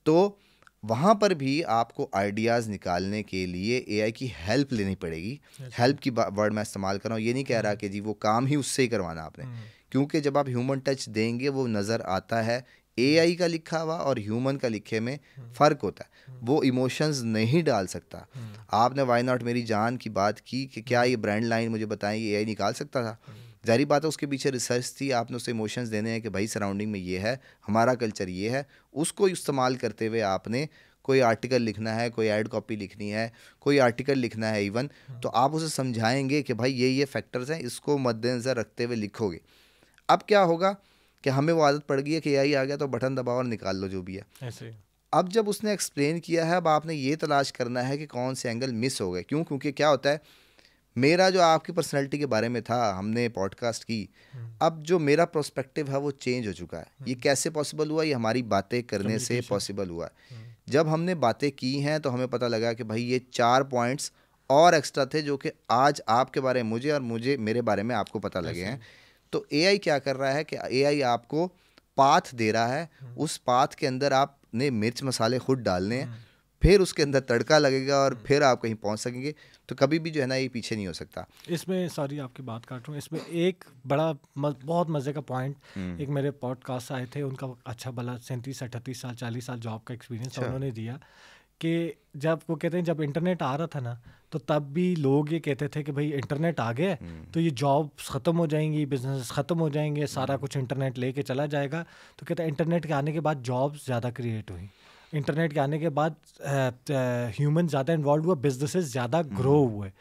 तो वहाँ पर भी आपको आइडियाज़ निकालने के लिए एआई की हेल्प लेनी पड़ेगी। हेल्प की वर्ड मैं इस्तेमाल कर रहा हूँ, ये नहीं कह रहा कि जी वो काम ही उससे ही करवाना आपने, क्योंकि जब आप ह्यूमन टच देंगे वो नज़र आता है। एआई का लिखा हुआ और ह्यूमन का लिखे में फ़र्क होता है, वो इमोशंस नहीं डाल सकता। आपने वाई नॉट मेरी जान की बात की कि क्या ये ब्रांड लाइन मुझे बताएं, ये एआई निकाल सकता था? ज़ाहिर बात है उसके पीछे रिसर्च थी, आपने उसे इमोशंस देने हैं कि भाई सराउंडिंग में ये है, हमारा कल्चर ये है। उसको इस्तेमाल करते हुए आपने कोई आर्टिकल लिखना है, कोई ऐड कॉपी लिखनी है, कोई आर्टिकल लिखना है इवन, तो आप उसे समझाएंगे कि भाई ये फैक्टर्स हैं, इसको मद्देनज़र रखते हुए लिखोगे। अब क्या होगा कि हमें वो आदत पड़ गई है कि एआई आ गया तो बटन दबाओ और निकाल लो जो भी है ऐसे। अब जब उसने एक्सप्लेन किया है, अब आपने ये तलाश करना है कि कौन से एंगल मिस हो गए। क्यों? क्योंकि क्या होता है, मेरा जो आपकी पर्सनैलिटी के बारे में था, हमने पॉडकास्ट की, अब जो मेरा प्रोस्पेक्टिव है वो चेंज हो चुका है। ये कैसे पॉसिबल हुआ? ये हमारी बातें करने से पॉसिबल हुआ है। जब हमने बातें की हैं तो हमें पता लगा कि भाई ये 4 पॉइंट्स और एक्स्ट्रा थे जो कि आज आपके बारे में मुझे और मेरे बारे में आपको पता लगे हैं। तो एआई क्या कर रहा है कि एआई आपको पाथ दे रहा है, उस पाथ के अंदर आपने मिर्च मसाले खुद डालने हैं, फिर उसके अंदर तड़का लगेगा और फिर आप कहीं पहुंच सकेंगे। तो कभी भी जो है ना ये पीछे नहीं हो सकता। इसमें सॉरी आपकी बात काट रहा हूँ, इसमें एक बड़ा बहुत मज़े का पॉइंट, एक मेरे पॉडकास्ट आए थे, उनका अच्छा भला 37-38 साल 40 साल जॉब का एक्सपीरियंस था, उन्होंने दिया कि जब वो कहते हैं जब इंटरनेट आ रहा था ना, तो तब भी लोग ये कहते थे कि भाई इंटरनेट आ गया तो ये जॉब्स ख़त्म हो जाएंगी, बिजनेस ख़त्म हो जाएंगे, सारा कुछ इंटरनेट लेके चला जाएगा। तो कहते हैं इंटरनेट के आने के बाद जॉब्स ज़्यादा क्रिएट हुई, इंटरनेट के आने के बाद ह्यूमन ज़्यादा इन्वॉल्व हुआ, बिजनेसेस ज़्यादा ग्रो हुए।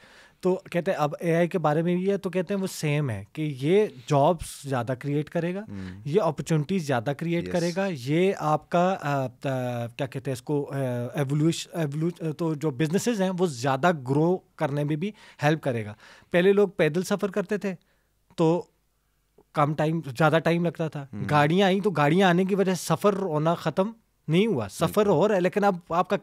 तो कहते हैं अब एआई के बारे में भी है, तो कहते हैं वो सेम है कि ये जॉब्स ज़्यादा क्रिएट करेगा, ये अपॉर्चुनिटीज़ ज़्यादा क्रिएट करेगा, ये आपका क्या कहते हैं इसको तो जो बिजनेसेस हैं वो ज़्यादा ग्रो करने में भी हेल्प करेगा। पहले लोग पैदल सफ़र करते थे तो कम टाइम, ज़्यादा टाइम लगता था, गाड़ियाँ आई तो गाड़ियाँ आने की वजह से सफ़र होना ख़त्म नहीं हुआ, सफ़र हो रहा है लेकिन अब आपका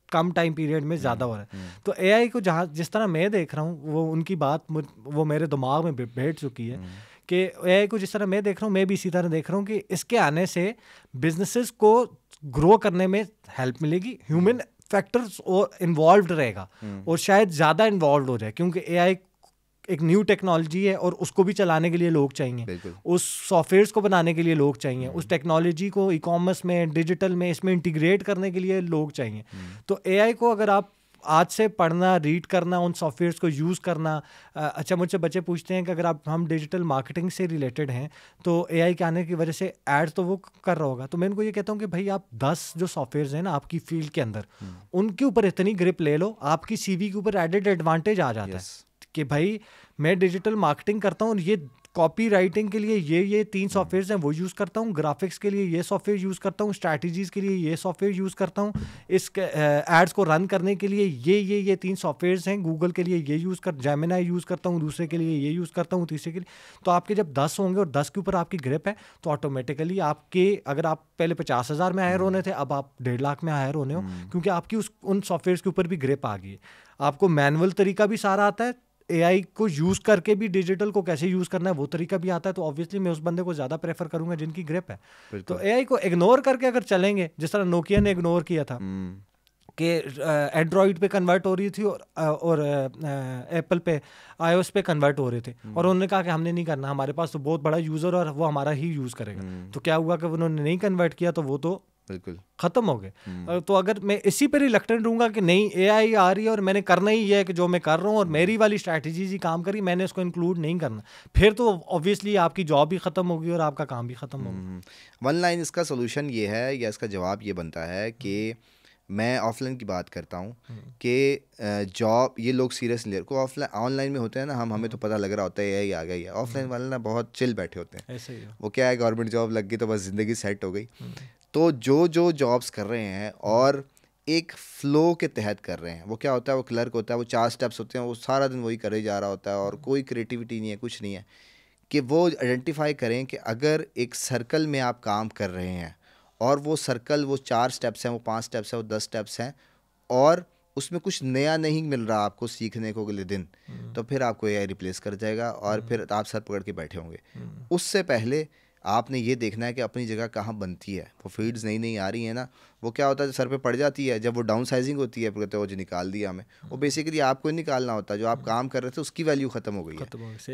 कम टाइम पीरियड में ज़्यादा हो रहा है। तो एआई को जहाँ जिस तरह मैं देख रहा हूँ, वो उनकी बात वो मेरे दिमाग में बैठ चुकी है कि एआई को जिस तरह मैं देख रहा हूँ, मैं भी इसी तरह देख रहा हूँ कि इसके आने से बिजनेसेस को ग्रो करने में हेल्प मिलेगी, ह्यूमन फैक्टर्स और इन्वॉल्व रहेगा और शायद ज़्यादा इन्वॉल्व हो जाए, क्योंकि एआई एक न्यू टेक्नोलॉजी है और उसको भी चलाने के लिए लोग चाहिए, उस सॉफ्टवेयर्स को बनाने के लिए लोग चाहिए, उस टेक्नोलॉजी को ई कॉमर्स में, डिजिटल में, इसमें इंटीग्रेट करने के लिए लोग चाहिए। तो एआई को अगर आप आज से पढ़ना, रीड करना, उन सॉफ्टवेयर्स को यूज़ करना। अच्छा, मुझसे बच्चे पूछते हैं कि अगर हम डिजिटल मार्केटिंग से रिलेटेड हैं तो एआई के आने की वजह से एड्स तो वो कर रहा होगा, तो मैं उनको ये कहता हूँ कि भाई आप 10 जो सॉफ्टवेयर्स हैं ना आपकी फील्ड के अंदर, उनके ऊपर इतनी ग्रिप ले लो, आपकी सीवी के ऊपर एडेड एडवांटेज आ जाता है कि भाई मैं डिजिटल मार्केटिंग करता हूँ, ये कॉपी राइटिंग के लिए ये 3 सॉफ्टवेयर्स हैं वो यूज़ करता हूँ, ग्राफिक्स के लिए ये सॉफ्टवेयर यूज़ करता हूँ, स्ट्रैटेजीज़ के लिए ये सॉफ्टवेयर यूज़ करता हूँ, इस एड्स को रन करने के लिए ये 3 सॉफ्टवेयर्स हैं, गूगल के लिए ये यूज़ कर, जेमिनाई यूज़ करता हूँ, दूसरे के लिए ये यूज़ करता हूँ, तीसरे के लिए। तो आपके जब 10 होंगे और 10 के ऊपर आपकी ग्रिप है तो ऑटोमेटिकली आपके, अगर आप पहले 50,000 में हायर होने थे, अब आप 1.5 लाख में हायर होने हो, क्योंकि आपकी उन सॉफ्टवेयर्स के ऊपर भी ग्रिप आ गई है। आपको मैनुअल तरीका भी सारा आता है, एआई को यूज़ करके भी डिजिटल को कैसे यूज़ करना है वो तरीका भी आता है, तो ऑब्वियसली मैं उस बंदे को ज़्यादा प्रेफर करूंगा जिनकी ग्रिप है। तो एआई को इग्नोर करके अगर चलेंगे, जिस तरह नोकिया ने इग्नोर किया था कि एंड्रॉइड पे कन्वर्ट हो रही थी और एप्पल पे iOS पे कन्वर्ट हो रहे थे, और उन्होंने कहा कि हमने नहीं करना, हमारे पास तो बहुत बड़ा यूज़र और वो हमारा ही यूज़ करेगा। तो क्या हुआ कि उन्होंने नहीं कन्वर्ट किया, तो वो तो बिल्कुल खत्म हो गए। तो अगर मैं इसी पर रिलक्टेंट रहूंगा कि नहीं एआई आ रही है और मैंने करना ही है कि जो मैं कर रहा हूँ और मेरी वाली स्ट्रैटेजीज ही काम करी, मैंने इसको इंक्लूड नहीं करना, फिर तो ऑब्वियसली आपकी जॉब भी खत्म होगी और आपका काम भी खत्म होगा। वन लाइन इसका सोल्यूशन ये है, या इसका जवाब ये बनता है कि मैं ऑफलाइन की बात करता हूँ कि जॉब ये लोग सीरियस ले को ऑफलाइन ऑनलाइन में होते हैं ना, हमें तो पता लग रहा होता है यही आ गई है। ऑफलाइन वाले ना बहुत चिल बैठे होते हैं, ऐसे ही वो क्या है, गवर्नमेंट जॉब लग गई तो बस ज़िंदगी सेट हो गई। तो जो जॉब्स कर रहे हैं और एक फ़्लो के तहत कर रहे हैं, वो क्या होता है, वो क्लर्क होता है, वो 4 स्टेप्स होते हैं, वो सारा दिन वही करे जा रहा होता है और कोई क्रिएटिविटी नहीं है, कुछ नहीं है। कि वो आइडेंटिफाई करें कि अगर एक सर्कल में आप काम कर रहे हैं और वो सर्कल, वो 4 स्टेप्स हैं, वो 5 स्टेप्स हैं, वो 10 स्टेप्स हैं, और उसमें कुछ नया नहीं मिल रहा आपको सीखने को अगले दिन, तो फिर आपको एआई रिप्लेस कर जाएगा और फिर आप सर पकड़ के बैठे होंगे। उससे पहले आपने ये देखना है कि अपनी जगह कहाँ बनती है। वो फील्ड्स नई आ रही है ना, वो क्या होता है, सर पे पड़ जाती है, जब वो डाउन साइजिंग होती है, कहते हैं वो जो निकाल दिया हमें, वो बेसिकली आपको ही निकालना होता है, जो आप काम कर रहे थे उसकी वैल्यू ख़त्म हो गई है।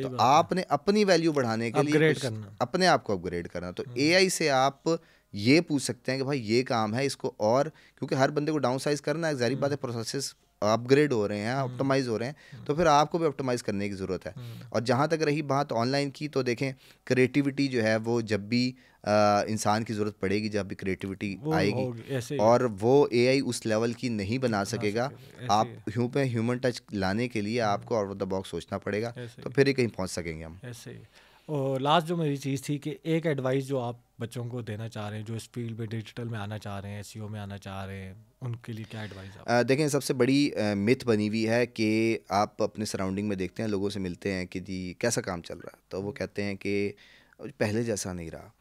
तो आपने अपनी वैल्यू बढ़ाने के लिए अपने आप को अपग्रेड करना। तो एआई से आप ये पूछ सकते हैं कि भाई ये काम है, इसको, और क्योंकि हर बंदे को डाउन साइज करना है, जाहिर बात है, प्रोसेसेस अपग्रेड हो रहे हैं, ऑप्टिमाइज़ हो रहे हैं, तो फिर आपको भी ऑप्टिमाइज़ करने की ज़रूरत है। और जहाँ तक रही बात ऑनलाइन की, तो देखें क्रिएटिविटी जो है वो जब भी इंसान की ज़रूरत पड़ेगी, जब भी क्रिएटिविटी आएगी, और वो एआई उस लेवल की नहीं बना सकेगा। आप ह्यूमन टच लाने के लिए आपको आउट ऑफ द बॉक्स सोचना पड़ेगा, तो फिर ही कहीं पहुँच सकेंगे हम। ऐसे ही। और लास्ट जो मेरी चीज़ थी कि एक एडवाइस जो आप बच्चों को देना चाह रहे हैं, जो इस फील्ड में डिजिटल में आना चाह रहे हैं, एसईओ में आना चाह रहे हैं, उनके लिए क्या एडवाइस आप? देखें, सबसे बड़ी मिथ बनी हुई है कि आप अपने सराउंडिंग में देखते हैं, लोगों से मिलते हैं कि जी कैसा काम चल रहा है, तो वो कहते हैं कि पहले जैसा नहीं रहा।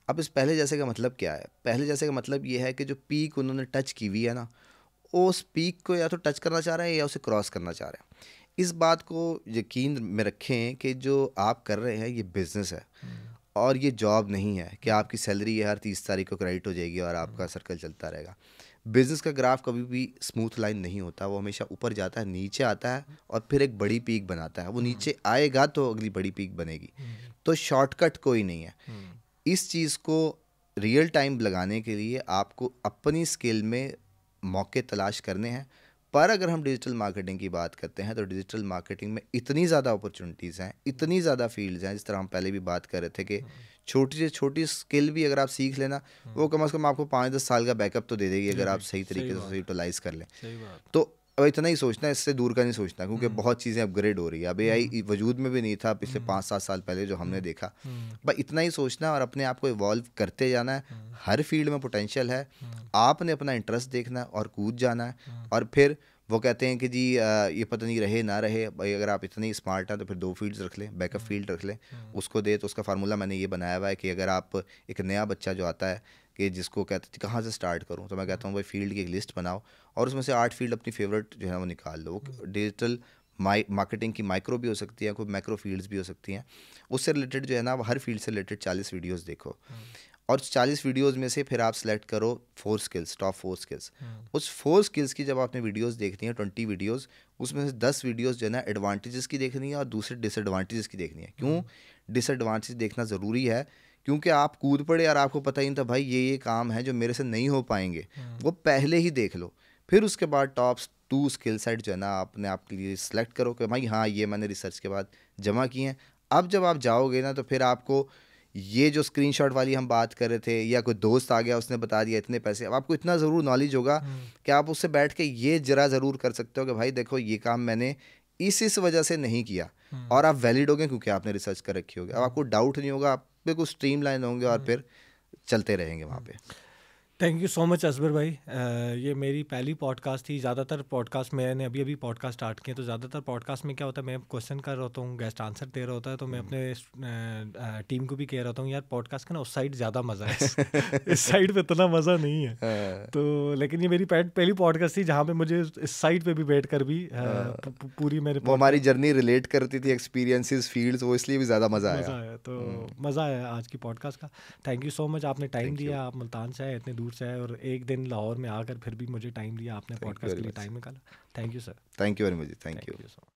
अब इस पहले जैसे का मतलब क्या है? पहले जैसे का मतलब ये है कि जो पीक उन्होंने टच की हुई है ना, उस पीक को या तो टच करना चाह रहे हैं या उसे क्रॉस करना चाह रहे हैं। इस बात को यकीन में रखें कि जो आप कर रहे हैं ये बिज़नेस है और ये जॉब नहीं है कि आपकी सैलरी हर 30 तारीख को क्रेडिट हो जाएगी और आपका सर्कल चलता रहेगा। बिजनेस का ग्राफ कभी भी स्मूथ लाइन नहीं होता, वो हमेशा ऊपर जाता है, नीचे आता है और फिर एक बड़ी पीक बनाता है। वो नीचे आएगा तो अगली बड़ी पीक बनेगी। तो शॉर्टकट कोई नहीं है। इस चीज़ को रियल टाइम लगाने के लिए आपको अपनी स्किल में मौके तलाश करने हैं। पर अगर हम डिजिटल मार्केटिंग की बात करते हैं तो डिजिटल मार्केटिंग में इतनी ज़्यादा अपॉर्चुनिटीज़ हैं, इतनी ज़्यादा फील्ड्स हैं, जिस तरह हम पहले भी बात कर रहे थे कि छोटी से छोटी स्किल भी अगर आप सीख लेना, वो कम से कम आपको 5-10 साल का बैकअप तो दे देगी अगर आप सही तरीके से यूटिलाइज कर लें। तो अब इतना ही सोचना है, इससे दूर का नहीं सोचना, क्योंकि बहुत चीज़ें अपग्रेड हो रही है। अब AI वजूद में भी नहीं था पिछले 5-7 साल पहले जो हमने देखा। बस इतना ही सोचना और अपने आप को इवॉल्व करते जाना है। हर फील्ड में पोटेंशियल है, आपने अपना इंटरेस्ट देखना है और कूद जाना है। और फिर वो कहते हैं कि जी ये पता नहीं रहे ना रहे, भाई अगर आप इतने स्मार्ट हैं तो फिर 2 फील्ड्स रख लें, बैकअप फील्ड रख लें, उसको दे। तो उसका फार्मूला मैंने ये बनाया हुआ है कि अगर आप एक नया बच्चा जो आता है कि जिसको कहते थे कहाँ से स्टार्ट करूँ, तो मैं कहता हूँ भाई फील्ड की एक लिस्ट बनाओ और उसमें से 8 फील्ड अपनी फेवरेट जो है वो निकाल लो। डिजिटल मार्केटिंग की माइक्रो भी हो सकती है, कोई मैक्रो फील्ड्स भी हो सकती हैं। उससे रिलेटेड जो है ना, हर फील्ड से रिलेटेड 40 वीडियोस देखो और 40 वीडियोस में से फिर आप सेलेक्ट करो 4 स्किल्स, टॉप 4 स्किल्स। उस 4 स्किल्स की जब आपने वीडियोस देखनी है, 20 वीडियोस, उसमें से 10 वीडियोस जो है ना एडवांटेजेस की देखनी है और दूसरे डिसएडवांटेजेस की देखनी है। क्यों डिसएडवांटेज देखना ज़रूरी है? क्योंकि आप कूद पड़े और आपको पता ही नहीं था भाई ये काम है जो मेरे से नहीं हो पाएंगे, वो पहले ही देख लो। फिर उसके बाद टॉप 2 स्किल सेट जो है ना आपने आपके लिए सेलेक्ट करो कि भाई हाँ ये मैंने रिसर्च के बाद जमा किए हैं। अब जब आप जाओगे ना तो फिर आपको ये जो स्क्रीनशॉट वाली हम बात कर रहे थे, या कोई दोस्त आ गया उसने बता दिया इतने पैसे, अब आपको इतना ज़रूर नॉलेज होगा कि आप उससे बैठ के ये जरा ज़रूर कर सकते हो कि भाई देखो ये काम मैंने इस वजह से नहीं किया, और आप वैलिड होगे क्योंकि आपने रिसर्च कर रखी होगी। अब आपको डाउट नहीं होगा, आप बिल्कुल स्ट्रीमलाइन होंगे और फिर चलते रहेंगे वहाँ पे। थैंक यू सो मच असबर भाई। ये मेरी पहली पॉडकास्ट थी। ज़्यादातर पॉडकास्ट मैंने अभी पॉडकास्ट स्टार्ट किए, तो ज़्यादातर पॉडकास्ट में क्या होता है, मैं क्वेश्चन कर रहा होता हूँ, गेस्ट आंसर दे रहा होता है, तो मैं अपने टीम को भी कह रहा होता हूँ यार पॉडकास्ट का ना उस साइड ज़्यादा मज़ा है इस साइड पे इतना मज़ा नहीं है। तो लेकिन ये मेरी पहली पॉडकास्ट थी जहाँ पे मुझे इस साइड पे भी बैठ कर भी पूरी मेरे वो हमारी जर्नी रिलेट करती थी, एक्सपीरियंसेस, फील्ड्स, वो इसलिए भी ज़्यादा मज़ा आया। तो मज़ा आया आज की पॉडकास्ट का। थैंक यू सो मच, आपने टाइम दिया, आप मुल्तान से आए, इतने दूर से आए, और एक दिन लाहौर में आकर फिर भी मुझे टाइम दिया, आपने पॉडकास्ट के लिए टाइम निकाला। Thank you sir. Thank you very much. Thank you.